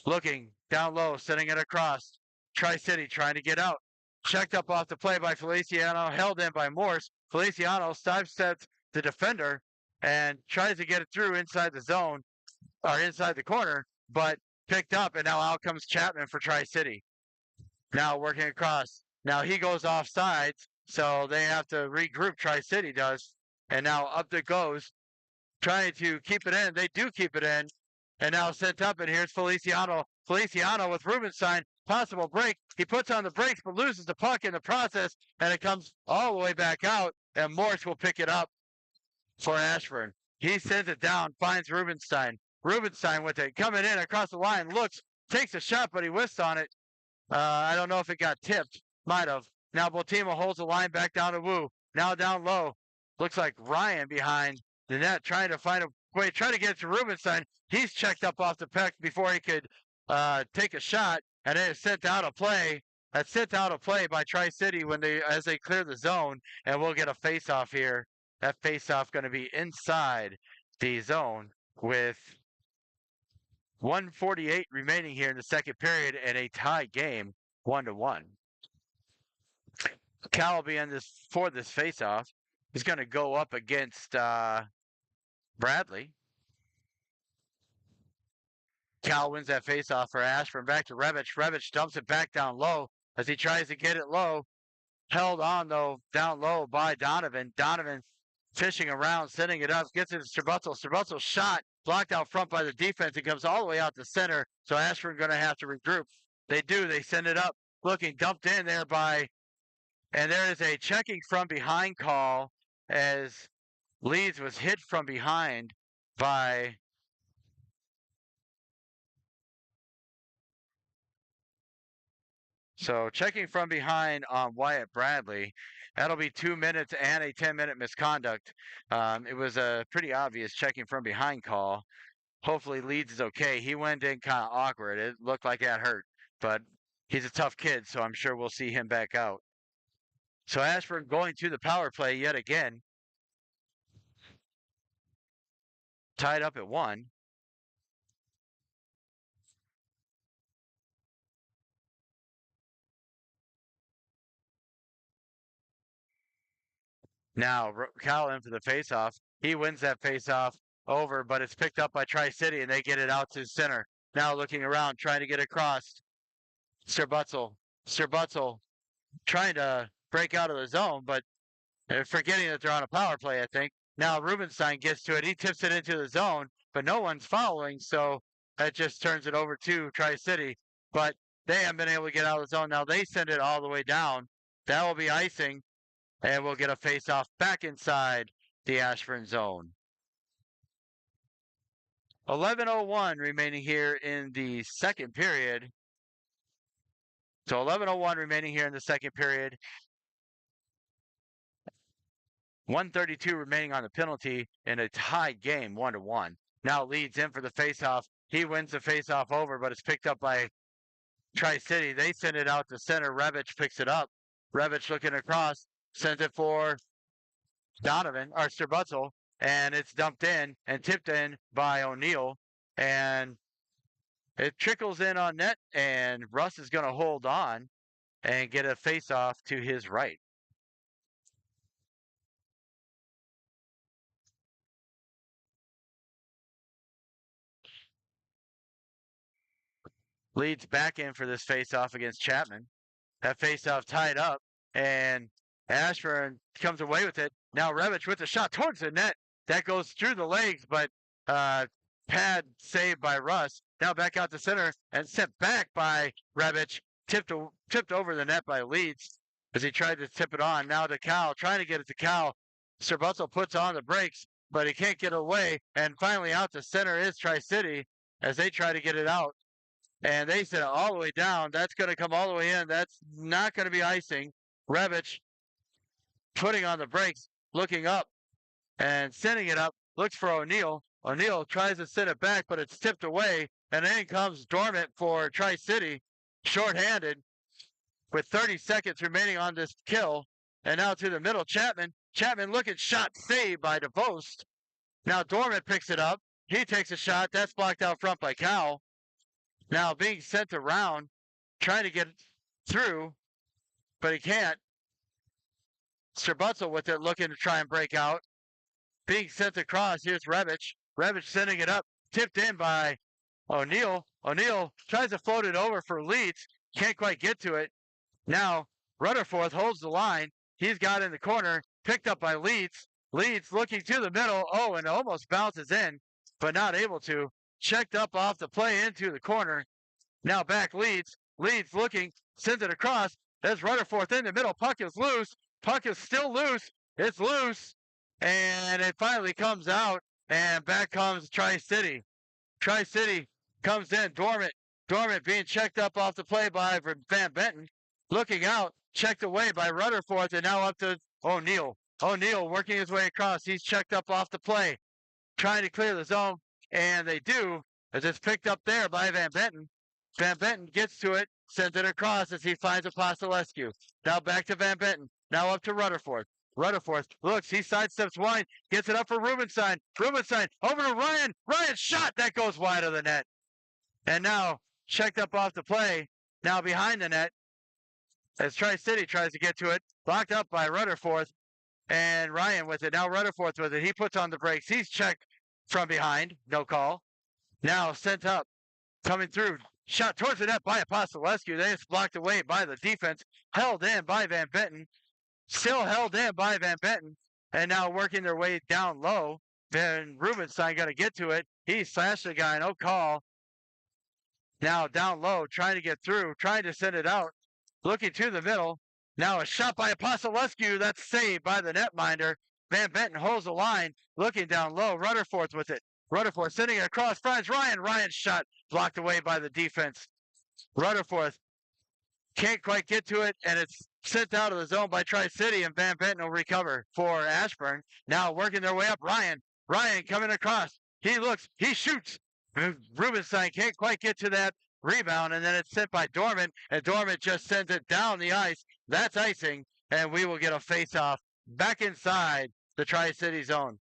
Looking down low, sending it across. Tri-City trying to get out. Checked up off the play by Feliciano, held in by Morse. Feliciano sidesteps the defender and tries to get it through inside the zone, or inside the corner, but picked up, and now out comes Chapman for Tri-City. Now working across. Now he goes off sides, so they have to regroup, Tri-City does. And now up it goes, trying to keep it in. They do keep it in. And now sent up, and here's Feliciano. Feliciano with Rubenstein, possible break. He puts on the brakes, but loses the puck in the process, and it comes all the way back out, and Morse will pick it up for Ashburn. He sends it down, finds Rubenstein. Rubenstein with it, coming in across the line, looks, takes a shot, but he whiffs on it. I don't know if it got tipped. Might have. Now Bultima holds the line back down to Wu. Now down low. Looks like Ryan behind the net trying to find a way, trying to get it to Rubenstein. He's checked up off the puck before he could take a shot, and it is sent out of play. That's sent out of play by Tri-City as they clear the zone, and we'll get a face-off here. That face-off going to be inside the zone with 1:48 remaining here in the second period and a tie game, 1-1. Cal will be in for this face-off. He's going to go up against Bradley. Cal wins that face-off for Ashburn. Back to Revich. Revich dumps it back down low as he tries to get it low. Held on, though, down low by Donovan. Donovan fishing around, sending it up, gets it to Strabutzel. Strabutzel's shot blocked out front by the defense. It comes all the way out to center, so Ashburn going to have to regroup. They do. They send it up. Looking dumped in there and there is a checking from behind call as Leeds was hit from behind by So checking from behind on Wyatt Bradley. That'll be 2 minutes and a 10-minute misconduct. It was a pretty obvious checking from behind call. Hopefully Leeds is okay. He went in kind of awkward. It looked like that hurt, but he's a tough kid, so I'm sure we'll see him back out. So Ashburn going to the power play yet again. Tied up at 1. Now Cal in for the faceoff. He wins that faceoff over, but it's picked up by Tri-City, and they get it out to center. Now looking around, trying to get across. Strabutzel trying to break out of the zone, but forgetting that they're on a power play, I think. Now Rubenstein gets to it. He tips it into the zone, but no one's following, so that just turns it over to Tri-City. But they haven't been able to get out of the zone. Now they send it all the way down. That will be icing, and we'll get a face-off back inside the Ashburn zone. 11:01 remaining here in the second period. So 11:01 remaining here in the second period. 1:32 remaining on the penalty in a tied game, 1-1. Now Leeds in for the faceoff. He wins the faceoff over, but it's picked up by Tri-City. They send it out to center. Revich picks it up. Revich looking across, sends it for Donovan or Strabutzel, and it's dumped in and tipped in by O'Neill, and it trickles in on net, and Russ is going to hold on and get a face-off to his right. Leads back in for this faceoff against Chapman. That faceoff tied up, and Ashburn comes away with it. Now Revich with the shot towards the net. That goes through the legs, but pad saved by Russ. Now back out to center and sent back by Revich. Tipped over the net by Leeds as he tried to tip it on. Now to Cal, trying to get it to Cal. Serbutzel puts on the brakes, but he can't get away. And finally out to center is Tri-City as they try to get it out. And they sent it all the way down. That's going to come all the way in. That's not going to be icing. Revich putting on the brakes, looking up and sending it up. Looks for O'Neill. O'Neill tries to send it back, but it's tipped away. And then comes Dormant for Tri-City, shorthanded with 30 seconds remaining on this kill. And now to the middle, Chapman. Chapman looking, shot saved by DeVost. Now Dormant picks it up. He takes a shot. That's blocked out front by Cal. Now being sent around, trying to get through, but he can't. Serbutzel with it, looking to try and break out. Being sent across, here's Revich. Revich sending it up, tipped in by O'Neill. O'Neill tries to float it over for Leeds. Can't quite get to it. Now Rutherford holds the line. He's got in the corner, picked up by Leeds. Leeds looking to the middle. Oh, and almost bounces in, but not able to. Checked up off the play into the corner. Now back Leeds. Leeds looking, sends it across. There's Rutherford in the middle. Puck is loose. Puck is still loose. It's loose. And it finally comes out. And back comes Tri-City. Tri-City comes in. Dormant. Dormant being checked up off the play by Van Benton. Looking out. Checked away by Rutherford. And now up to O'Neill. O'Neill working his way across. He's checked up off the play. Trying to clear the zone. And they do, as it's picked up there by Van Benton. Van Benton gets to it, sends it across as he finds a Apostolescu. Now back to Van Benton. Now up to Rutherford. Rutherford looks, he sidesteps wide, gets it up for Rubenstein. Rubenstein over to Ryan. Ryan shot, that goes wide of the net. And now checked up off the play, now behind the net. As Tri-City tries to get to it, blocked up by Rutherford. And Ryan with it. Now Rutherford with it. He puts on the brakes. He's checked from behind, no call. Now sent up, coming through, shot towards the net by Apostolescu. Then it's blocked away by the defense, held in by Van Benton, still held in by Van Benton, and now working their way down low. Then Rubenstein got to get to it. He slashed the guy, no call. Now down low, trying to get through, trying to send it out, looking to the middle. Now a shot by Apostolescu, that's saved by the netminder. Van Benton holds the line, looking down low. Rutherford's with it. Rutherford sending it across, finds Ryan. Ryan's shot blocked away by the defense. Rutherford can't quite get to it, and it's sent out of the zone by Tri-City, and Van Benton will recover for Ashburn. Now working their way up, Ryan. Ryan coming across. He looks, he shoots. Rubenstein can't quite get to that rebound, and then it's sent by Dormant, and Dormant just sends it down the ice. That's icing, and we will get a face-off back inside the Tri-City zone.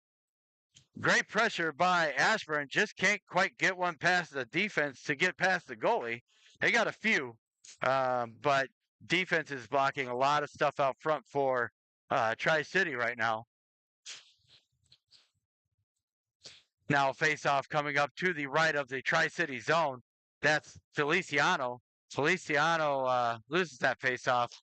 Great pressure by Ashburn. Just can't quite get one past the defense to get past the goalie. They got a few, but defense is blocking a lot of stuff out front for Tri-City right now. Now face-off coming up to the right of the Tri-City zone. That's Feliciano. Feliciano loses that face-off.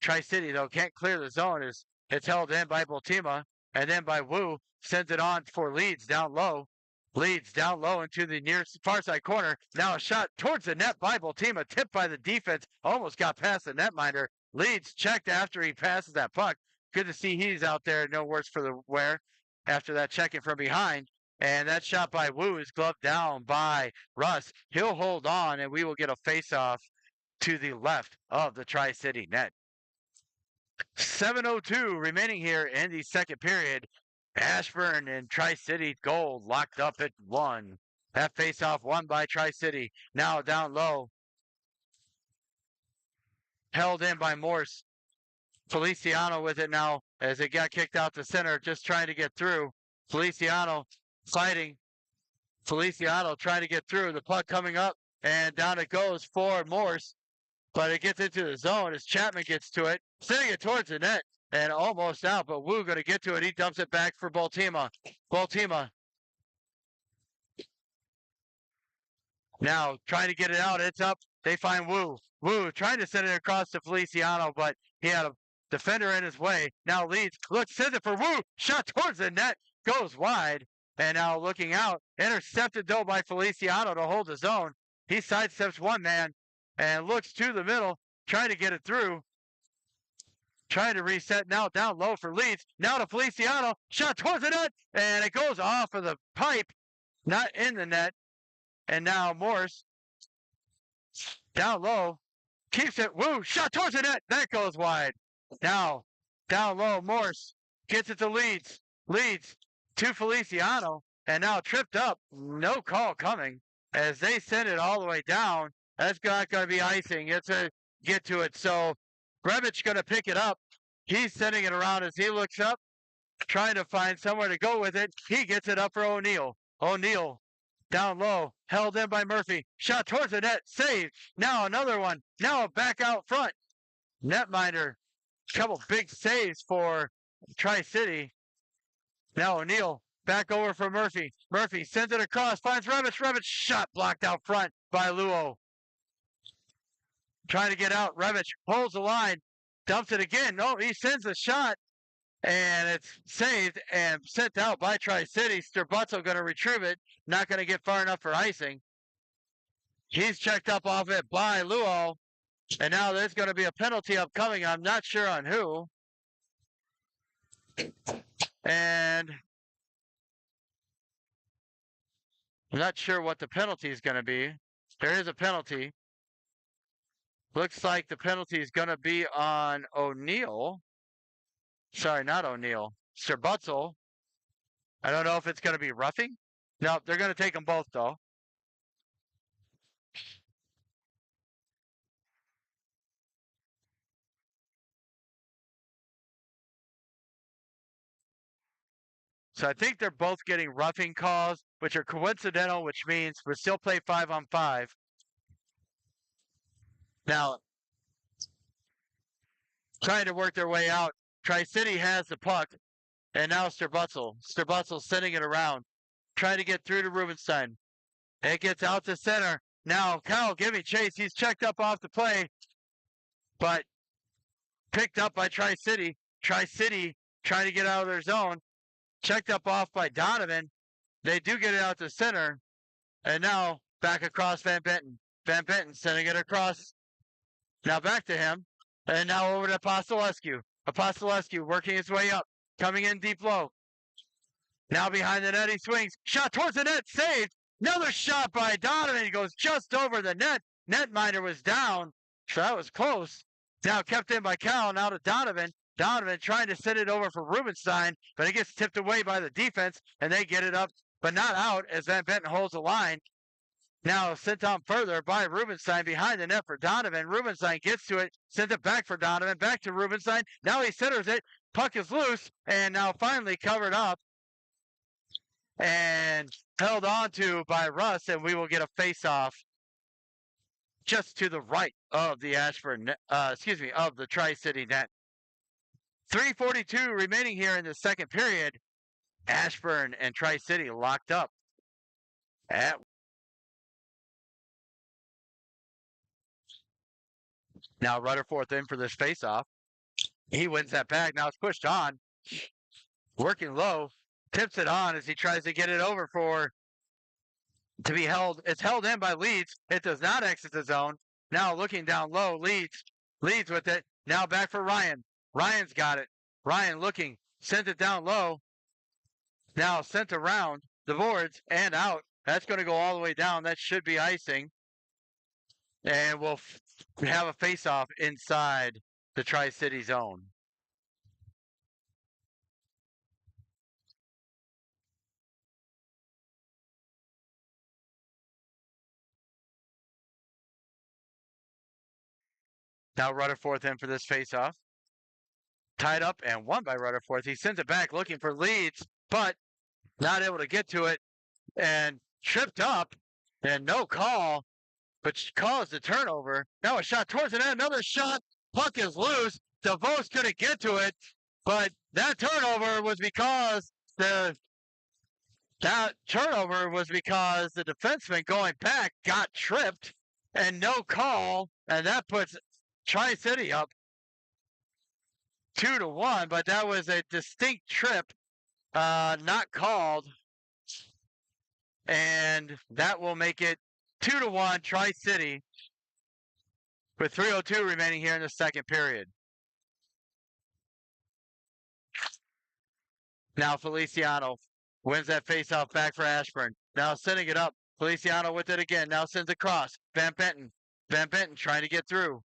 Tri-City, though, can't clear the zone. It's held in by Bultima, and then by Wu. Sends it on for Leeds down low. Leeds down low into the near far side corner. Now a shot towards the net by Bultima, tipped by the defense. Almost got past the netminder. Leeds checked after he passes that puck. Good to see he's out there, no worse for the wear after that checking from behind. And that shot by Wu is gloved down by Russ. He'll hold on, and we will get a face-off to the left of the Tri-City net. 7:02 remaining here in the second period. Ashburn and Tri-City goal locked up at 1. That face-off won by Tri-City. Now down low. Held in by Morse. Feliciano with it now as it got kicked out to center, just trying to get through. Feliciano fighting. Feliciano trying to get through. The puck coming up, and down it goes for Morse. But it gets into the zone as Chapman gets to it, sending it towards the net. And almost out, but Wu going to get to it. He dumps it back for Bultima. Bultima Now trying to get it out. It's up. They find Wu. Wu trying to send it across to Feliciano, but he had a defender in his way. Now leads. Look, sends it for Wu. Shot towards the net. Goes wide. And now looking out. Intercepted though by Feliciano to hold his own. He sidesteps one man and looks to the middle. Trying to get it through. Trying to reset now down low for Leeds. Now to Feliciano. Shot towards the net. And it goes off of the pipe. Not in the net. And now Morse down low. Keeps it. Woo. Shot towards the net. That goes wide. Now down low. Morse gets it to Leeds. Leeds to Feliciano. And now tripped up. No call coming as they send it all the way down. That's not going to be icing. It's a get to it. So Rebic going to pick it up. He's sending it around as he looks up, trying to find somewhere to go with it. He gets it up for O'Neal. O'Neal down low, held in by Murphy. Shot towards the net, saved. Now another one. Now back out front. Netminder, couple big saves for Tri-City. Now O'Neal back over for Murphy. Murphy sends it across, finds Rebic. Rebic shot blocked out front by Luo. Trying to get out. Rebic holds the line, dumps it again. No, he sends a shot, and it's saved and sent out by Tri-City. Sterbuzzo going to retrieve it. Not going to get far enough for icing. He's checked up off it by Luo, and now there's going to be a penalty upcoming. I'm not sure on who. And I'm not sure what the penalty is going to be. There is a penalty. Looks like the penalty is going to be on O'Neal. Sorry, not O'Neal. Sterbuzzo. I don't know if it's going to be roughing. No, they're going to take them both, though. So I think they're both getting roughing calls, which are coincidental, which means we still play 5-on-5. Now, trying to work their way out. Tri-City has the puck, and now Sterbuzzo. Sterbuzzo sending it around, trying to get through to Rubenstein. It gets out to center. Now, Kyle giving chase. He's checked up off the play, but picked up by Tri-City. Tri-City trying to get out of their zone. Checked up off by Donovan. They do get it out to center, and now back across Van Benton. Van Benton sending it across. Now back to him, and now over to Apostolescu. Apostolescu working his way up, coming in deep low. Now behind the net, he swings. Shot towards the net, saved. Another shot by Donovan. He goes just over the net. Netminder was down, so that was close. Now kept in by Cal, now to Donovan. Donovan trying to send it over for Rubenstein, but it gets tipped away by the defense, and they get it up, but not out as Van Benton holds the line. Now sent on further by Rubenstein behind the net for Donovan. Rubenstein gets to it, sends it back for Donovan, back to Rubenstein. Now he centers it. Puck is loose, and now finally covered up and held on to by Russ, and we will get a face-off just to the right of the Ashburn, of the Tri-City net. 3:42 remaining here in the second period. Ashburn and Tri-City locked up at now Rutherford in for this face-off. He wins that back. Now it's pushed on. Working low. Tips it on as he tries to get it over to be held. It's held in by Leeds. It does not exit the zone. Now looking down low. Leeds with it. Now back for Ryan. Ryan's got it. Ryan looking. Sent it down low. Now sent around the boards and out. That's going to go all the way down. That should be icing. And we'll have a face-off inside the Tri-City zone. Now Rutherford in for this face-off. Tied up and won by Rutherford. He sends it back looking for Leeds, but not able to get to it and tripped up and no call, but calls the turnover. Now a shot towards the net, another shot. Puck is loose. DeVos couldn't get to it, but that turnover was because the That turnover was because the defenseman going back got tripped and no call, and that puts Tri-City up 2-1, but that was a distinct trip, not called, and that will make it 2-1 Tri-City with 3:02 remaining here in the second period. Now Feliciano wins that faceoff back for Ashburn. Now sending it up. Feliciano with it again. Now sends it across. Van Benton. Van Benton trying to get through.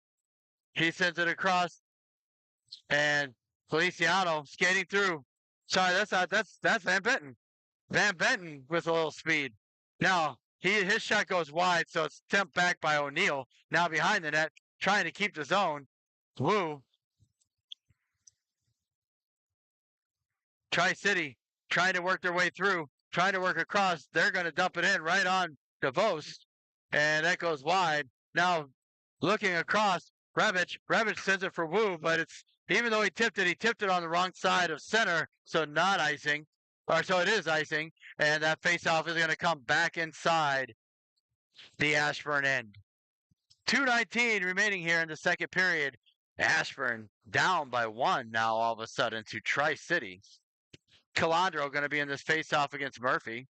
He sends it across, and Feliciano skating through. Sorry, that's Van Benton. Van Benton with a little speed. Now his shot goes wide, so it's tipped back by O'Neill. Now behind the net, trying to keep the zone. Woo. Tri-City trying to work their way through, trying to work across. They're going to dump it in right on DeVos, and that goes wide. Now looking across, Revich sends it for Wu, but it's even though he tipped it on the wrong side of center, so not icing, or so it is icing, and that faceoff is going to come back inside the Ashburn end. 2:19 remaining here in the second period. Ashburn down by 1 now all of a sudden to Tri-City. Calandro going to be in this faceoff against Murphy.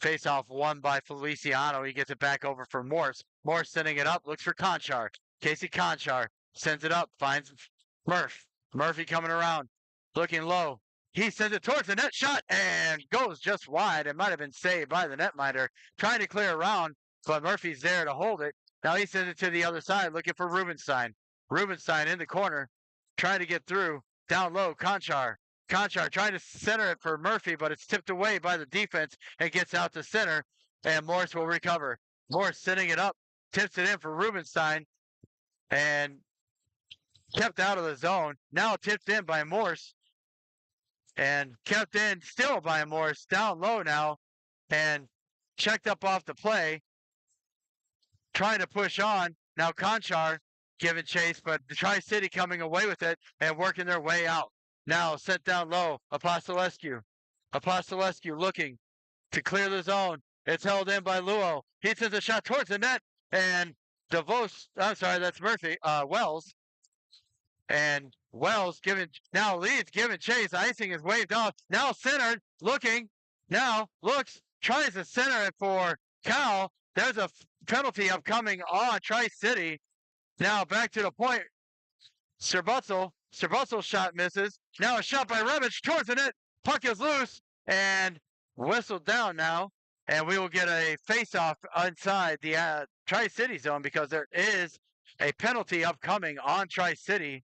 Faceoff won by Feliciano. He gets it back over for Morse. Morse sending it up, looks for Conchar. Casey Conchar sends it up, finds Murph. Murphy coming around, looking low. He sends it towards the net shot and goes just wide. It might have been saved by the netminder. Trying to clear around, but Murphy's there to hold it. Now he sends it to the other side, looking for Rubenstein. Rubenstein in the corner, trying to get through. Down low, Conchar. Conchar trying to center it for Murphy, but it's tipped away by the defense and gets out to center, and Morris will recover. Morris sending it up, tips it in for Rubenstein, and kept out of the zone. Now tipped in by Morse, and kept in still by Morse. Down low now, and checked up off the play, trying to push on. Now Conchar giving chase, but the Tri-City coming away with it and working their way out. Now sent down low, Apostolescu. Apostolescu looking to clear the zone. It's held in by Luo. He sends a shot towards the net, and that's Murphy, Wells. And Wells leads, giving chase. Icing is waved off. Now centered, looking. Now looks, tries to center it for Cal. There's a penalty upcoming on Tri-City. Now back to the point. Serbutzel's shot misses. Now a shot by Revich towards the net. Puck is loose and whistled down now. And we will get a face-off inside the Tri-City zone because there is a penalty upcoming on Tri-City.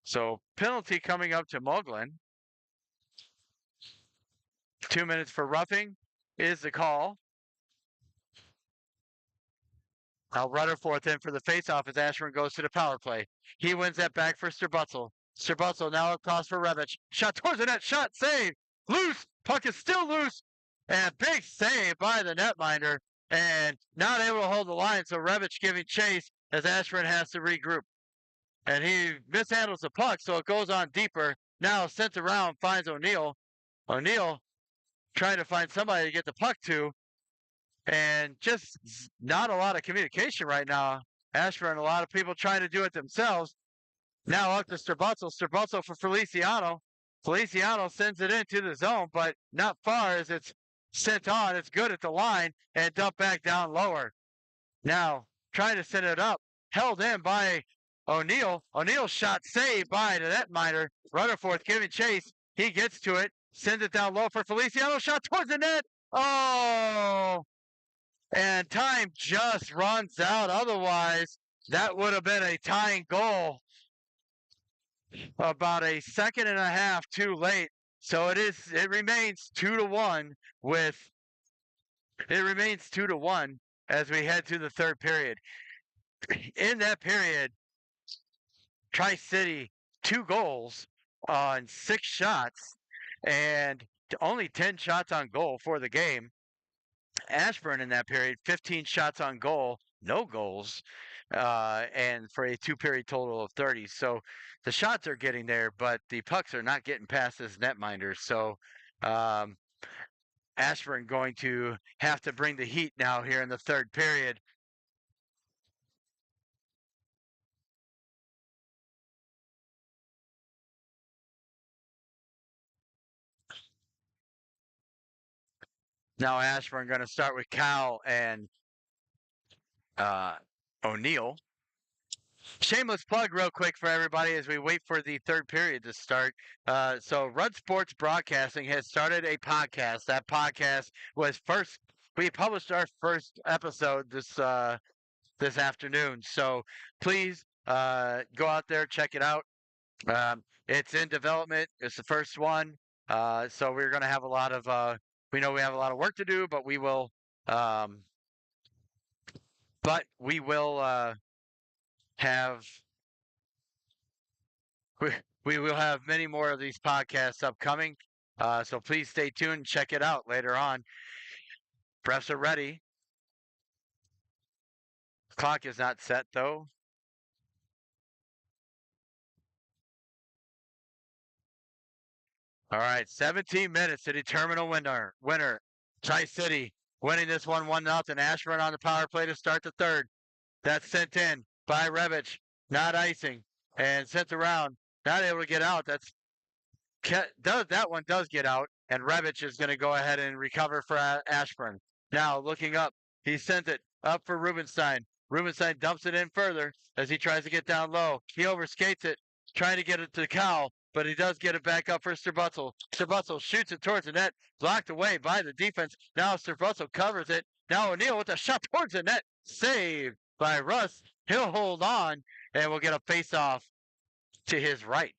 So penalty coming up to Moglen. 2 minutes for roughing is the call. Now Rutherford in for the faceoff as Ashburn goes to the power play. He wins that back for Serbutzel. Serbutzel now across for Revich. Shot towards the net. Shot save. Loose. Puck is still loose. And big save by the netminder. And not able to hold the line. So Revich giving chase as Ashburn has to regroup. And he mishandles the puck, so it goes on deeper. Now sent around, finds O'Neill. O'Neill trying to find somebody to get the puck to. And just not a lot of communication right now. Ashburn, a lot of people trying to do it themselves. Now up to Serbutzel. Serbutzel for Feliciano. Feliciano sends it into the zone, but not far as it's sent on. It's good at the line and dumped back down lower. Now trying to send it up. Held in by O'Neill. O'Neill's shot saved by the netminder. Rutherford giving chase. He gets to it. Sends it down low for Feliciano. Shot towards the net. Oh! And time just runs out. Otherwise, that would have been a tying goal. About a second and a half too late. So it remains 2-1 as we head to the third period. In that period, Tri-City 2 goals on 6 shots, and only 10 shots on goal for the game. Ashburn in that period, 15 shots on goal, no goals, and for a 2-period total of 30. So the shots are getting there, but the pucks are not getting past this netminder. So um, Ashburn going to have to bring the heat now here in the third period. Now Ashburn going to start with Cal and O'Neill. Shameless plug, real quick, for everybody as we wait for the third period to start. So, Rudd Sports Broadcasting has started a podcast. That podcast was we published our first episode this afternoon. So, please go out there, check it out. It's in development. It's the first one. So, we're going to have a lot of, we know we have a lot of work to do, but we will, um, have we will have many more of these podcasts upcoming. So please stay tuned and check it out later on. Refs are ready. Clock is not set though. All right, 17 minutes to determine a winner. Tri-City winning this one 1-0. Ashburn on the power play to start the third. That's sent in by Revich, not icing, and sent around. Not able to get out. That one does get out, and Revich is going to go ahead and recover for Ashburn. Now looking up, he sent it up for Rubenstein. Rubenstein dumps it in further as he tries to get down low. He overskates it, trying to get it to Cal, but he does get it back up for Sterbutzel. Sterbutzel shoots it towards the net, blocked away by the defense. Now Sterbutzel covers it. Now O'Neill with a shot towards the net, saved by Russ. He'll hold on, and we'll get a face-off to his right.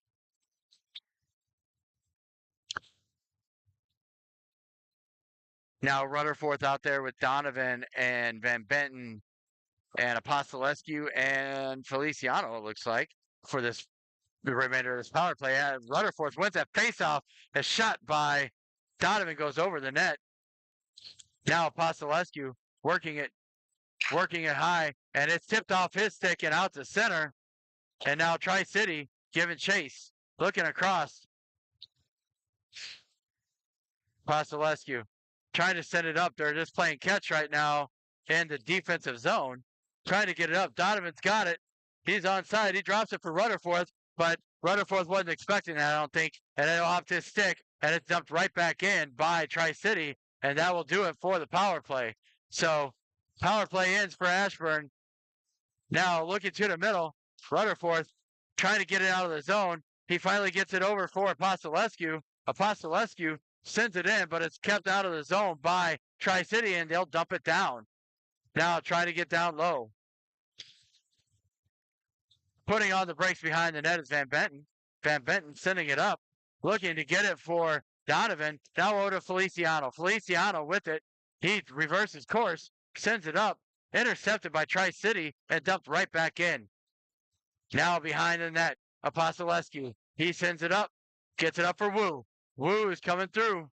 Now Rutherford out there with Donovan and Van Benton and Apostolescu and Feliciano, it looks like, for the remainder of this power play. Rutherford wins that faceoff. A shot by Donovan goes over the net. Now Apostolescu working it high, and it's tipped off his stick and out to center. And now Tri-City giving chase, looking across. Apostolescu trying to send it up. They're just playing catch right now in the defensive zone, trying to get it up. Donovan's got it. He's onside. He drops it for Rutherford, but Rutherford wasn't expecting that, I don't think. And it'll off his stick, and it's dumped right back in by Tri-City, and that will do it for the power play. So power play ends for Ashburn. Now looking to the middle, Rutherford trying to get it out of the zone. He finally gets it over for Apostolescu. Apostolescu sends it in, but it's kept out of the zone by Tri-City, and they'll dump it down. Now trying to get down low. Putting on the brakes behind the net is Van Benton. Van Benton sending it up, looking to get it for Donovan. Now over to Feliciano. Feliciano with it. He reverses course, sends it up, intercepted by Tri-City, and dumped right back in. Now behind the net, Apostolescu. He sends it up, gets it up for Wu. Wu is coming through.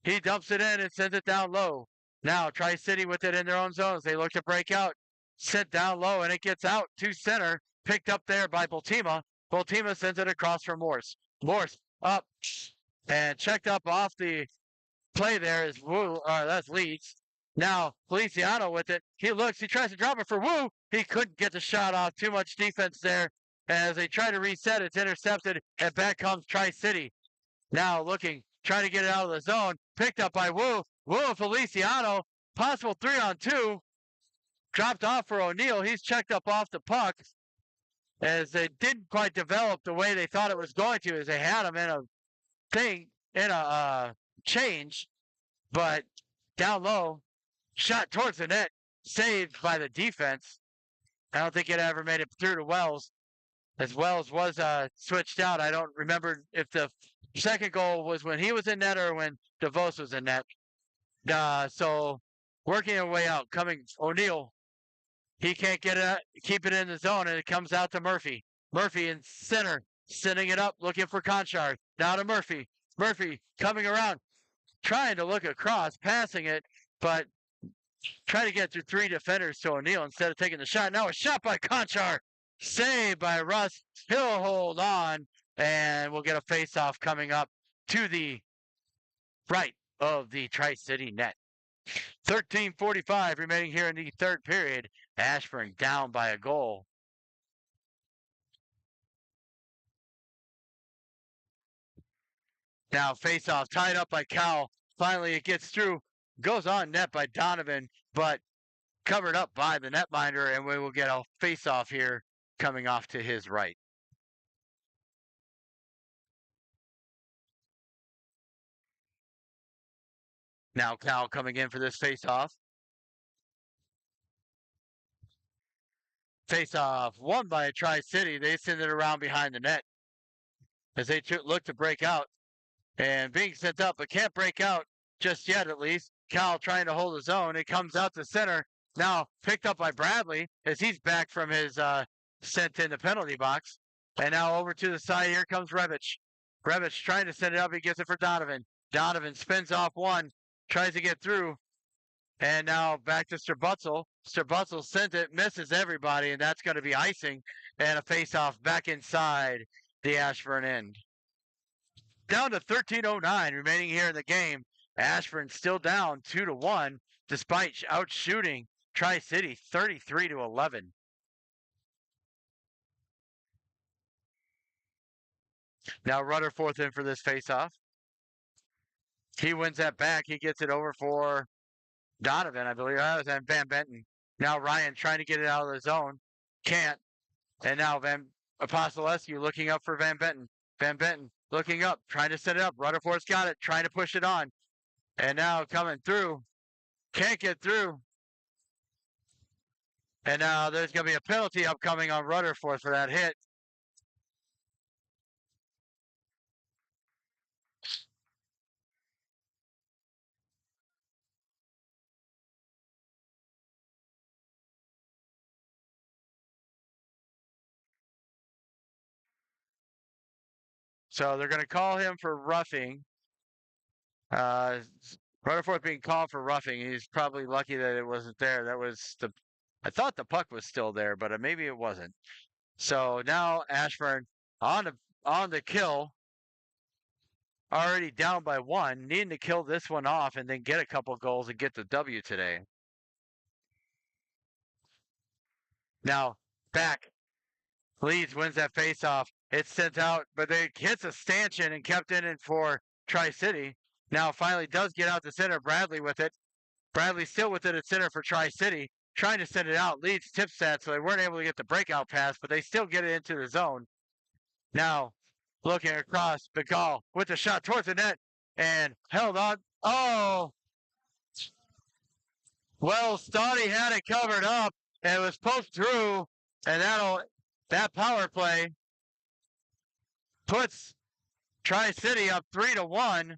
He dumps it in and sends it down low. Now Tri-City with it in their own zones. They look to break out. Sent down low, and it gets out to center. Picked up there by Bultima. Bultima sends it across for Morse. Morse up and checked up off the play there is Wu. That's Leeds. Now Feliciano with it. He looks. He tries to drop it for Wu. He couldn't get the shot off. Too much defense there. As they try to reset, it's intercepted, and back comes Tri-City. Now looking, trying to get it out of the zone. Picked up by Wu. Wu and Feliciano. Possible 3-on-2. Dropped off for O'Neill. He's checked up off the puck as they didn't quite develop the way they thought it was going to, as they had him in a change, but down low, shot towards the net, saved by the defense. I don't think it ever made it through to Wells, as Wells was switched out. I don't remember if the second goal was when he was in net or when DeVos was in net. So working our way out, coming O'Neill. He can't get it, keep it in the zone, and it comes out to Murphy. Murphy in center, sending it up, looking for Conchard. Now to Murphy. Murphy coming around, trying to look across, passing it, but trying to get through three defenders to O'Neill instead of taking the shot. Now a shot by Conchar, saved by Russ. He'll hold on, and we'll get a face-off coming up to the right of the Tri-City net. 13:45 remaining here in the third period. Ashburn down by a goal. Now face-off tied up by Cal. Finally it gets through. Goes on net by Donovan, but covered up by the netminder, and we will get a face-off here coming off to his right. Now Cal coming in for this face-off. Face-off won by Tri-City. They send it around behind the net as they look to break out. And being sent up, but can't break out just yet, at least. Cal trying to hold his own. It comes out to center. Now picked up by Bradley as he's back from his sent in the penalty box. And now over to the side. Here comes Revich. Revich trying to send it up. He gets it for Donovan. Donovan spins off one. Tries to get through. And now back to Strabutzel. Strabutzel sent it. Misses everybody. And that's going to be icing. And a face-off back inside the Ashburn end. Down to 13:09 remaining here in the game. Ashburn still down 2-1 despite outshooting Tri-City 33-11. Now Rutherford in for this faceoff. He wins that back. He gets it over for Donovan, I believe. That was Van Benton. Now Ryan trying to get it out of the zone. Can't. And now Apostolescu looking up for Van Benton. Van Benton looking up, trying to set it up. Rutherford's got it, trying to push it on. And now coming through. Can't get through. And now there's going to be a penalty upcoming on Rutherford for that hit. So they're going to call him for roughing. Rutherford being called for roughing. He's probably lucky that it wasn't there. That was I thought the puck was still there, but maybe it wasn't. So now Ashburn on the kill. Already down by one, needing to kill this one off and then get a couple goals and get the W today. Now back. Leeds wins that faceoff. It's sent out, but it hits a stanchion and kept in it for Tri-City. Now finally does get out to center. Bradley with it. Bradley still with it at center for Tri-City. Trying to send it out. Leeds tips that, so they weren't able to get the breakout pass, but they still get it into the zone. Now looking across, Begal with the shot towards the net and held on. Oh! Wells thought he had it covered up and it was poked through, and that power play puts Tri-City up 3-1.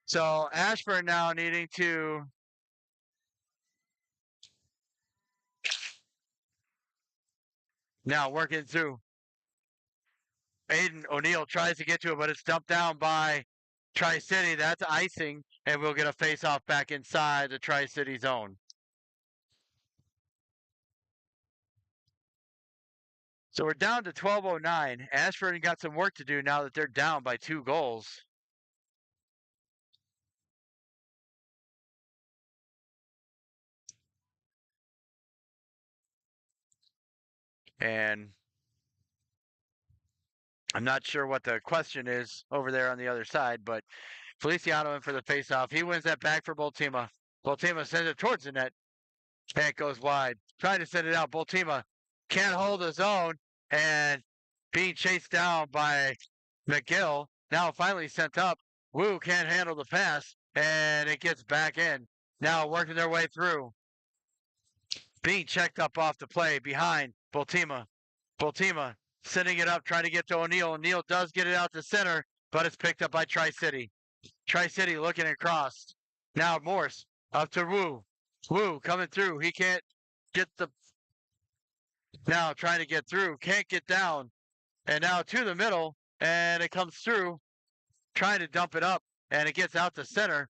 So Ashburn now needing to now working through. Aiden O'Neill tries to get to it, but it's dumped down by Tri-City. That's icing, and we'll get a face-off back inside the Tri-City zone. So we're down to 12:09. Ashburn got some work to do now that they're down by 2 goals. And I'm not sure what the question is over there on the other side, but Feliciano in for the faceoff. He wins that back for Boltima. Boltima sends it towards the net. And it goes wide. Trying to send it out. Boltima can't hold his own and being chased down by McGill. Now finally sent up. Wu can't handle the pass, and it gets back in. Now working their way through. Being checked up off the play behind Boltima. Boltima sending it up, trying to get to O'Neill. O'Neill does get it out to center, but it's picked up by Tri-City. Tri-City looking across. Now Morse up to Wu. Wu coming through. He can't get the. Now trying to get through. Can't get down. And now to the middle. And it comes through. Trying to dump it up. And it gets out to center.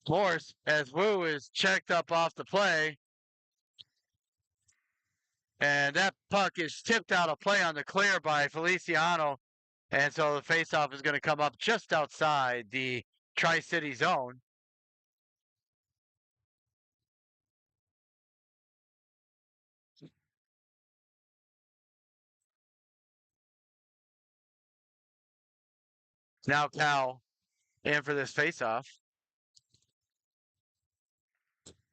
Morse as Wu is checked up off the play. And that puck is tipped out of play on the clear by Feliciano. And so the faceoff is going to come up just outside the Tri-City zone. Now Cal in for this faceoff.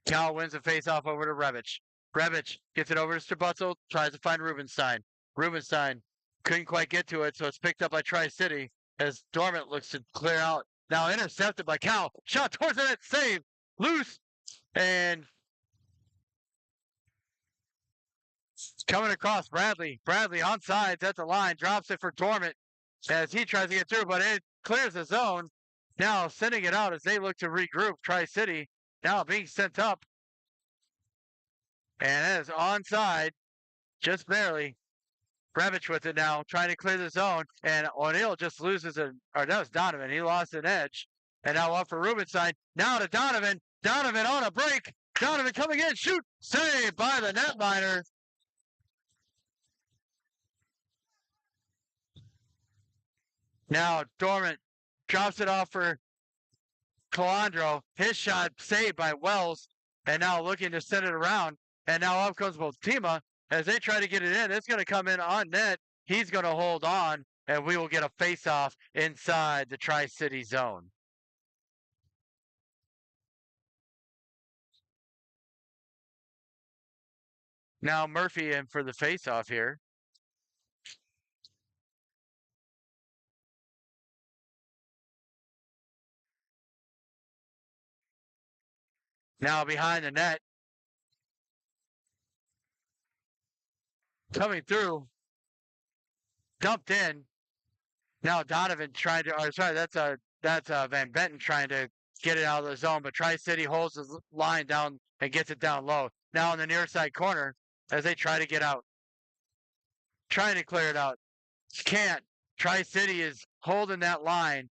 Cal wins the faceoff over to Revich. Revich gets it over to Strabutzel, tries to find Rubenstein. Rubenstein couldn't quite get to it, so it's picked up by Tri-City as Dormant looks to clear out. Now intercepted by Cal. Shot towards the net, save, loose, and coming across Bradley. Bradley on sides at the line, drops it for Dormant as he tries to get through, but it clears the zone. Now sending it out as they look to regroup. Tri-City now being sent up. And it is onside, just barely. Revich with it now, trying to clear the zone. And O'Neill just loses or that was Donovan. He lost an edge. And now up for Rubenstein. Now to Donovan. Donovan on a break. Donovan coming in. Shoot. Saved by the netminer. Now Dormant drops it off for Calandro. His shot saved by Wells. And now looking to send it around. And now up comes Botima as they try to get it in. It's going to come in on net. He's going to hold on. And we will get a face-off inside the Tri-City zone. Now Murphy in for the face-off here. Now behind the net. Coming through. Dumped in. Now Donovan trying to, or sorry, that's Van Benton trying to get it out of the zone, but Tri-City holds the line down and gets it down low. Now in the near side corner as they try to get out. Trying to clear it out. Can't. Tri-City is holding that line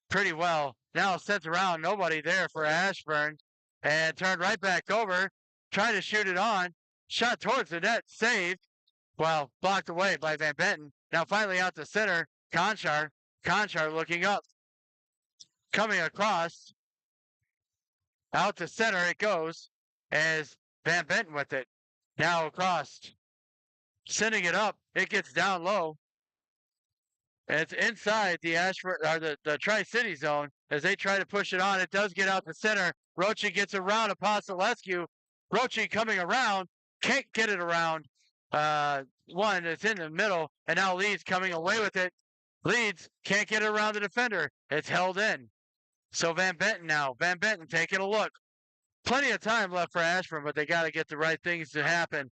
pretty well. Now sent around, nobody there for Ashburn, and turned right back over, trying to shoot it on. Shot towards the net, saved. Well, blocked away by Van Benton. Now finally out to center, Conchar. Conchar looking up. Coming across. Out to center it goes as Van Benton with it. Now across. Sending it up. It gets down low. And it's inside the Ashburn or the Tri-City zone as they try to push it on. It does get out to center. Roche gets around Apostolescu. Roche coming around. Can't get it around. One that's in the middle, and now Leeds coming away with it. Leeds can't get it around the defender. It's held in. So Van Benton now. Van Benton taking a look. Plenty of time left for Ashburn, but they got to get the right things to happen.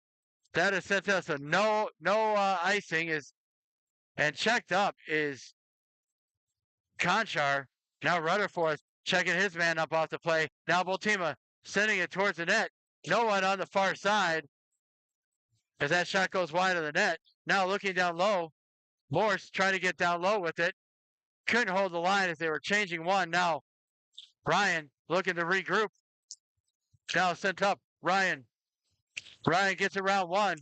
That has sent us a no icing is, and checked up is Conchar. Now Rutherford checking his man up off the play. Now Botima sending it towards the net. No one on the far side. As that shot goes wide of the net. Now looking down low. Morse trying to get down low with it. Couldn't hold the line as they were changing one. Now Ryan looking to regroup. Now sent up. Ryan gets around one.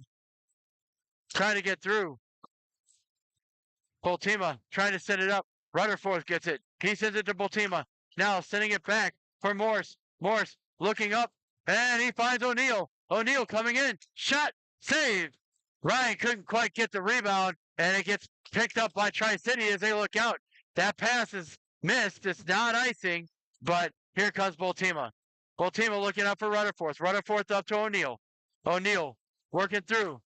Trying to get through. Botima trying to send it up. Rutherford gets it. He sends it to Botima. Now sending it back for Morse. Morse looking up. And he finds O'Neill. O'Neill coming in. Shot. Saved. Ryan couldn't quite get the rebound, and it gets picked up by Tri-City as they look out. That pass is missed. It's not icing, but here comes Botima. Botima looking up for Rutherford. Rutherford up to O'Neill. O'Neill working through.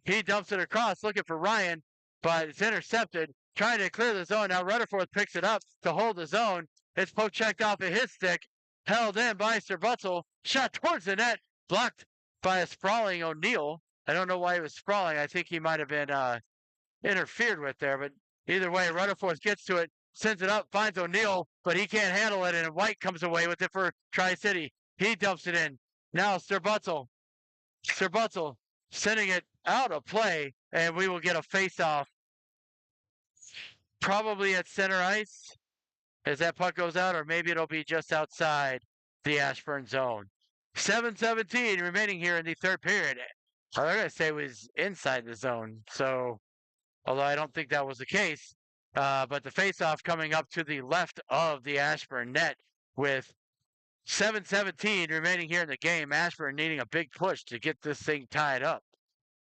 He dumps it across, looking for Ryan, but it's intercepted. Trying to clear the zone. Now Rutherford picks it up to hold the zone. It's poke checked off of his stick. Held in by Strabutzel. Shot towards the net. Blocked by a sprawling O'Neill. I don't know why he was sprawling. I think he might have been interfered with there, but either way, Rutherford gets to it, sends it up, finds O'Neal, but he can't handle it, and White comes away with it for Tri-City. He dumps it in. Now Sterbutzel sending it out of play, and we will get a face-off probably at center ice as that puck goes out, or maybe it'll be just outside the Ashburn zone. 7:17 remaining here in the third period. They're going to say it was inside the zone, so although I don't think that was the case. But the faceoff coming up to the left of the Ashburn net with 7:17 remaining here in the game. Ashburn needing a big push to get this thing tied up,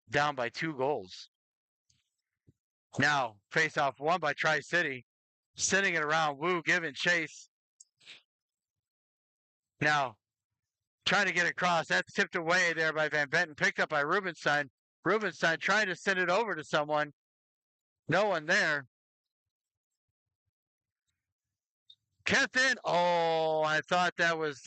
down by 2 goals. Now, faceoff won by Tri-City, sending it around. Wu giving chase. Now, trying to get across. That's tipped away there by Van Benton, picked up by Rubenstein. Rubenstein trying to send it over to someone. No one there. Kept in. Oh, I thought that was.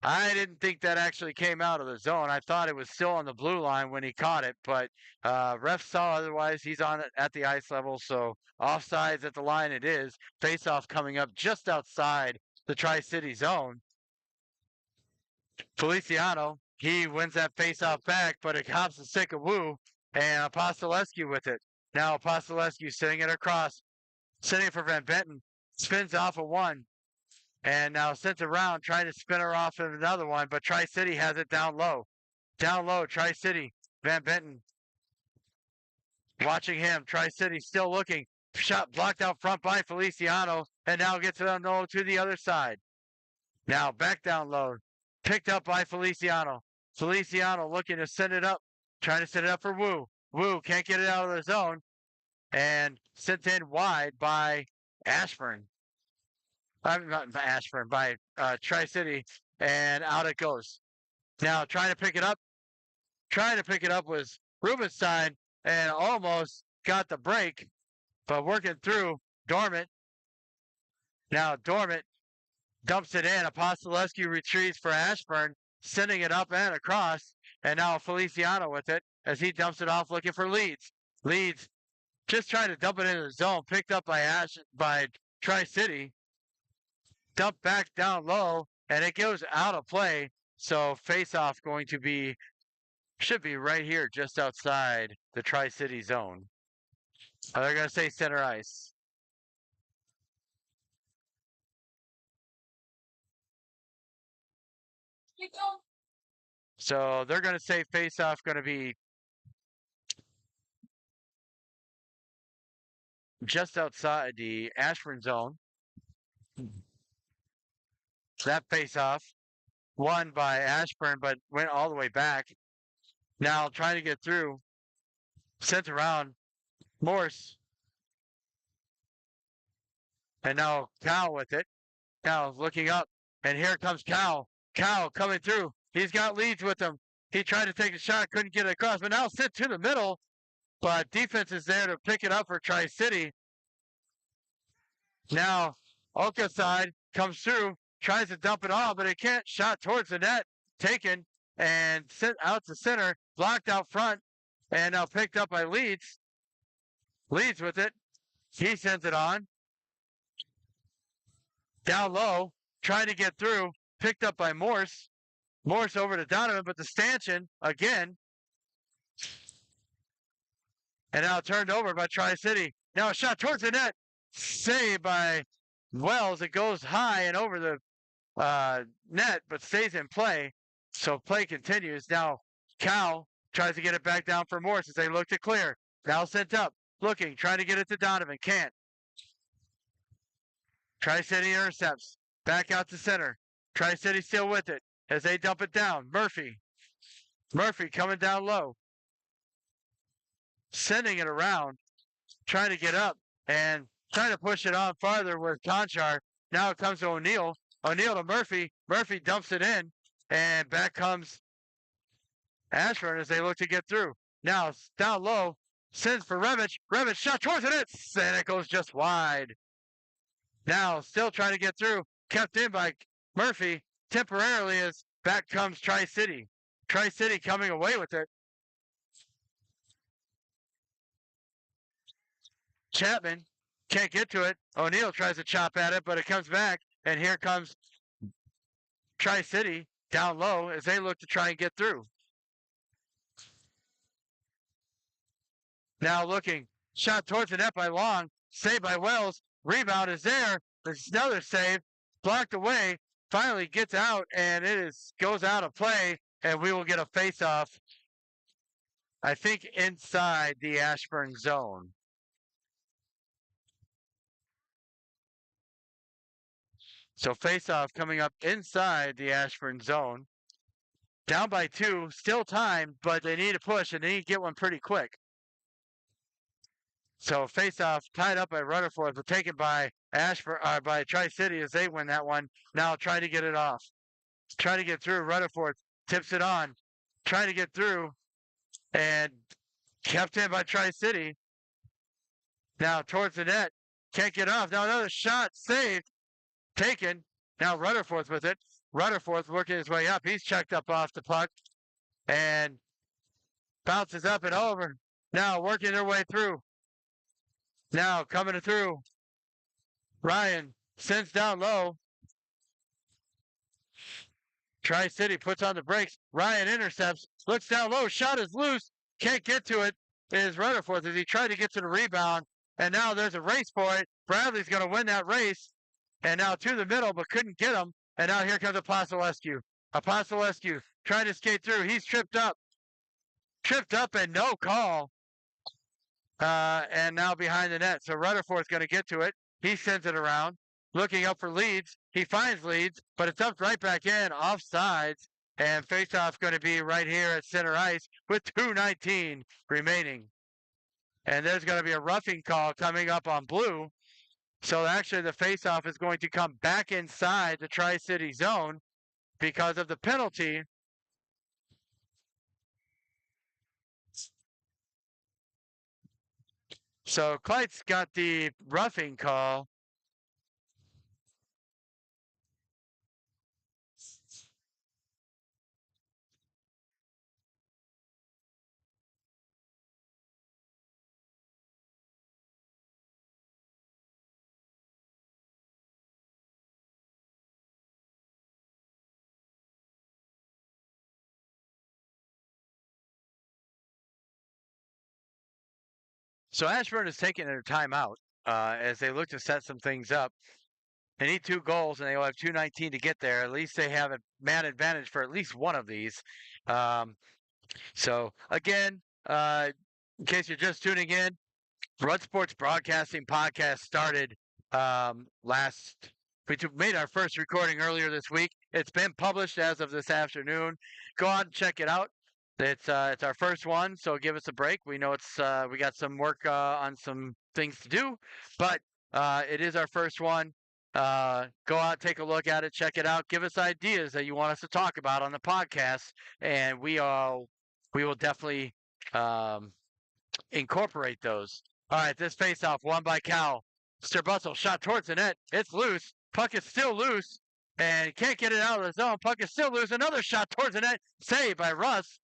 I didn't think that actually came out of the zone. I thought it was still on the blue line when he caught it, but ref saw otherwise. He's on it at the ice level, so offsides at the line it is. Face-off coming up just outside the Tri-City zone. Feliciano, he wins that face-off back, but it hops the stick of Wu, and Apostolescu with it. Now Apostolescu sending it across, sending it for Van Benton, spins off of one, and now sends it around, trying to spin her off of another one, but Tri-City has it down low. Down low, Tri-City, Van Benton. Watching him, Tri-City still looking. Shot blocked out front by Feliciano, and now gets it on low to the other side. Now back down low. Picked up by Feliciano. Feliciano looking to send it up. Trying to send it up for Wu. Wu can't get it out of the zone. And sent in wide by Ashburn. Not Ashburn, by Tri-City. And out it goes. Now trying to pick it up. Trying to pick it up was Rubenstein. And almost got the break. But working through Dormant. Now Dormant dumps it in. Apostolescu retrieves for Ashburn, sending it up and across. And now Feliciano with it as he dumps it off looking for Leeds. Leeds just trying to dump it into the zone. Picked up by Tri-City. Dumped back down low. And it goes out of play. So face-off should be right here just outside the Tri-City zone. They're going to say center ice. So they're going to say face-off going to be just outside the Ashburn zone. That face-off won by Ashburn, but went all the way back. Now trying to get through. Sent around. Morse. And now Cal with it. Cal looking up. And here comes Cal. Cal coming through. He's got Leeds with him. He tried to take a shot, couldn't get it across, but now sent to the middle. But defense is there to pick it up for Tri-City. Now Okaside comes through, tries to dump it off, but it can't. Shot towards the net, taken, and sent out to center, blocked out front, and now picked up by Leeds. Leeds with it. He sends it on. Down low, trying to get through. Picked up by Morse. Morse over to Donovan, but the stanchion again. And now turned over by Tri-City. Now a shot towards the net. Saved by Wells. It goes high and over the net, but stays in play. So play continues. Now Cal tries to get it back down for Morse as they look to clear. Now sent up. Looking, trying to get it to Donovan. Can't. Tri-City intercepts. Back out to center. Tri-City still with it as they dump it down. Murphy coming down low. Sending it around. Trying to get up and trying to push it on farther with Conchar. Now it comes to O'Neal. O'Neal to Murphy. Murphy dumps it in. And back comes Ashburn as they look to get through. Now it's down low. Sends for Revich. Revich shot towards it. And it goes just wide. Now still trying to get through. Kept in by Murphy temporarily as back comes Tri-City. Tri-City coming away with it. Chapman Can't get to it. O'Neal tries to chop at it, but it comes back. And here comes Tri-City down low as they look to try and get through. Now looking. Shot towards the net by Long. Saved by Wells. Rebound is there. There's another save. Blocked away. Finally gets out, and goes out of play, and we will get a face-off, I think, inside the Ashburn zone. So face-off coming up inside the Ashburn zone. Down by 2, still time, but they need a push, and they need to get one pretty quick. So face-off tied up by Rutherford, but taken by by Tri-City as they win that one. Now trying to get it off. Trying to get through. Rutherford tips it on. Trying to get through, and kept in by Tri-City. Now towards the net. Can't get off. Now another shot saved. Taken. Now Rutherford with it. Rutherford working his way up. He's checked up off the puck. And bounces up and over. Now working their way through. Now coming through. Ryan sends down low. Tri-City puts on the brakes. Ryan intercepts. Looks down low. Shot is loose. Can't get to it. It is Rutherford as he tried to get to the rebound. And now there's a race for it. Bradley's going to win that race. And now to the middle, but couldn't get him. And now here comes Apostolescu. Apostolescu trying to skate through. He's tripped up. Tripped up and no call. And now behind the net. So Rutherford's going to get to it. He sends it around. Looking up for Leeds. He finds Leeds, but it's up right back in. Offsides. And faceoff's going to be right here at center ice with 2:19 remaining. And there's going to be a roughing call coming up on blue. So actually the faceoff is going to come back inside the Tri-City zone because of the penalty. So Kleitz got the roughing call. So Ashburn is taking their timeout as they look to set some things up. They need 2 goals, and they will have 2:19 to get there. At least they have a man advantage for at least one of these. So, again, in case you're just tuning in, Rud Sports Broadcasting Podcast started we made our first recording earlier this week. It's been published as of this afternoon. Go out and check it out. It's our first one, so give us a break. We know we got some work on some things to do, but it is our first one. Go out, take a look at it, check it out. Give us ideas that you want us to talk about on the podcast, and we will definitely incorporate those. All right, this faceoff won by Cal. Sterbustle shot towards the net. It's loose. Puck is still loose, and can't get it out of the zone. Puck is still loose. Another shot towards the net. Saved by Russ.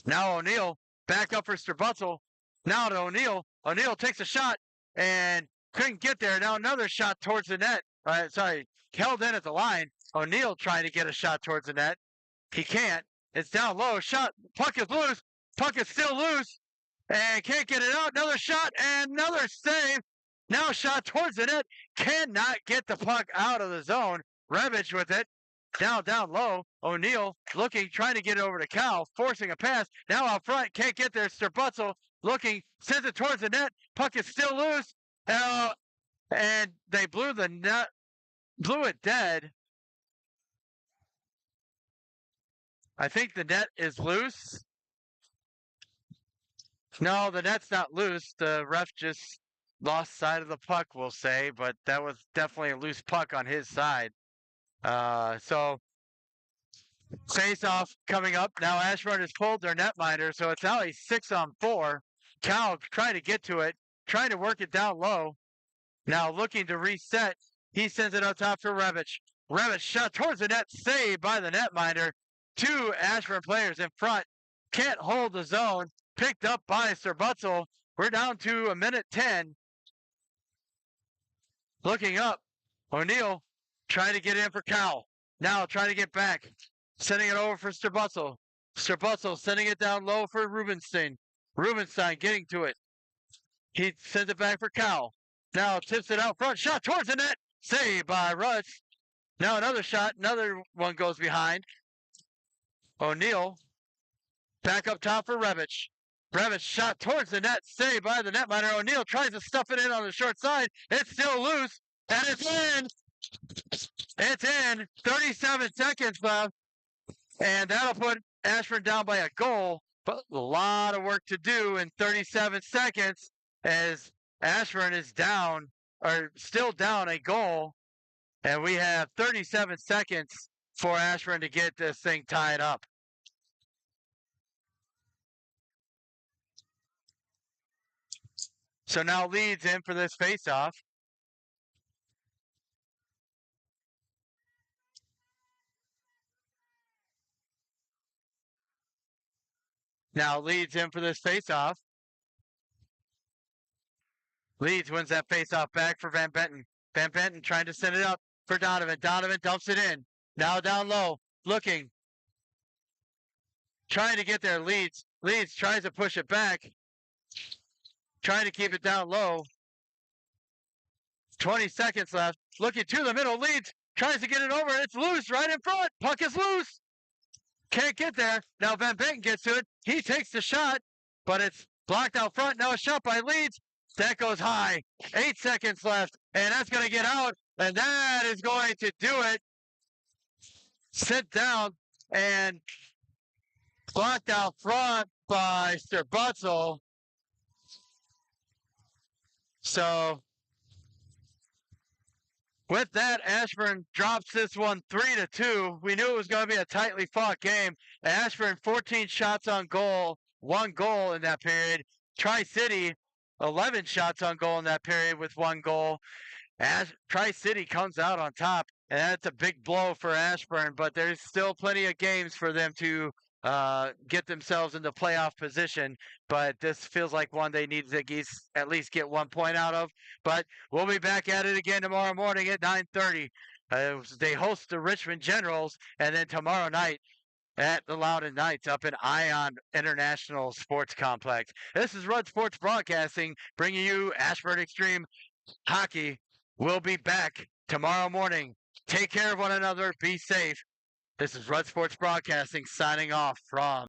Now O'Neal back up for Sterbustle. Now to O'Neal. O'Neal takes a shot and couldn't get there. Now another shot towards the net. Held in at the line. O'Neal trying to get a shot towards the net. He can't. It's down low. Shot. Puck is loose. Puck is still loose. And can't get it out. Another shot and another save. Now shot towards the net. Cannot get the puck out of the zone. Revich with it. Down low. O'Neal looking, trying to get it over to Cal. Forcing a pass. Now out front. Can't get there. Sterbutzel looking. Sends it towards the net. Puck is still loose. And they blew it dead. I think the net is loose. No, the net's not loose. The ref just lost sight of the puck, we'll say, but that was definitely a loose puck on his side. So face-off coming up. Now Ashburn has pulled their netminder, so it's now a 6-on-4. Cal trying to get to it, trying to work it down low. Now looking to reset. He sends it up top for Revich. Revich shot towards the net, saved by the netminder. 2 Ashburn players in front. Can't hold the zone. Picked up by Sterbutzel. We're down to 1:10. Looking up. O'Neal trying to get in for Cal. Now trying to get back. Sending it over for Strabutzel. Strabutzel sending it down low for Rubenstein. Rubenstein getting to it. He sends it back for Cal. Now tips it out front. Shot towards the net. Saved by Rutz. Now another shot. Another one goes behind. O'Neal back up top for Revich. Revich shot towards the net. Saved by the netminder. O'Neal tries to stuff it in on the short side. It's still loose. And it's in. It's in. 37 seconds left. And that'll put Ashburn down by a goal. But a lot of work to do in 37 seconds as Ashburn is down, or still down a goal. And we have 37 seconds for Ashburn to get this thing tied up. So now Leeds in for this faceoff. Now Leeds in for this faceoff. Leeds wins that faceoff back for Van Benton. Van Benton trying to send it up for Donovan. Donovan dumps it in. Now down low, looking. Trying to get there, Leeds. Leeds tries to push it back. Trying to keep it down low. 20 seconds left. Looking to the middle. Leeds tries to get it over. It's loose right in front. Puck is loose. Can't get there. Now Van Benton gets to it. He takes the shot, but it's blocked out front. Now a shot by Leeds. That goes high. 8 seconds left, and that's going to get out, and that is going to do it. Sit down and blocked out front by Strabutzel. So with that, Ashburn drops this one 3-2. We knew it was going to be a tightly fought game. Ashburn 14 shots on goal, 1 goal in that period. Tri-City 11 shots on goal in that period with 1 goal. As Tri-City comes out on top, and that's a big blow for Ashburn, but there's still plenty of games for them to get themselves into playoff position. But this feels like one they need to at least get 1 point out of. But we'll be back at it again tomorrow morning at 9:30. They host the Richmond Generals, and then tomorrow night at the Loudoun Knights up in Ion International Sports Complex. This is Rudd Sports Broadcasting, bringing you Ashburn Xtreme Hockey. We'll be back tomorrow morning. Take care of one another. Be safe. This is Rudd Sports Broadcasting signing off from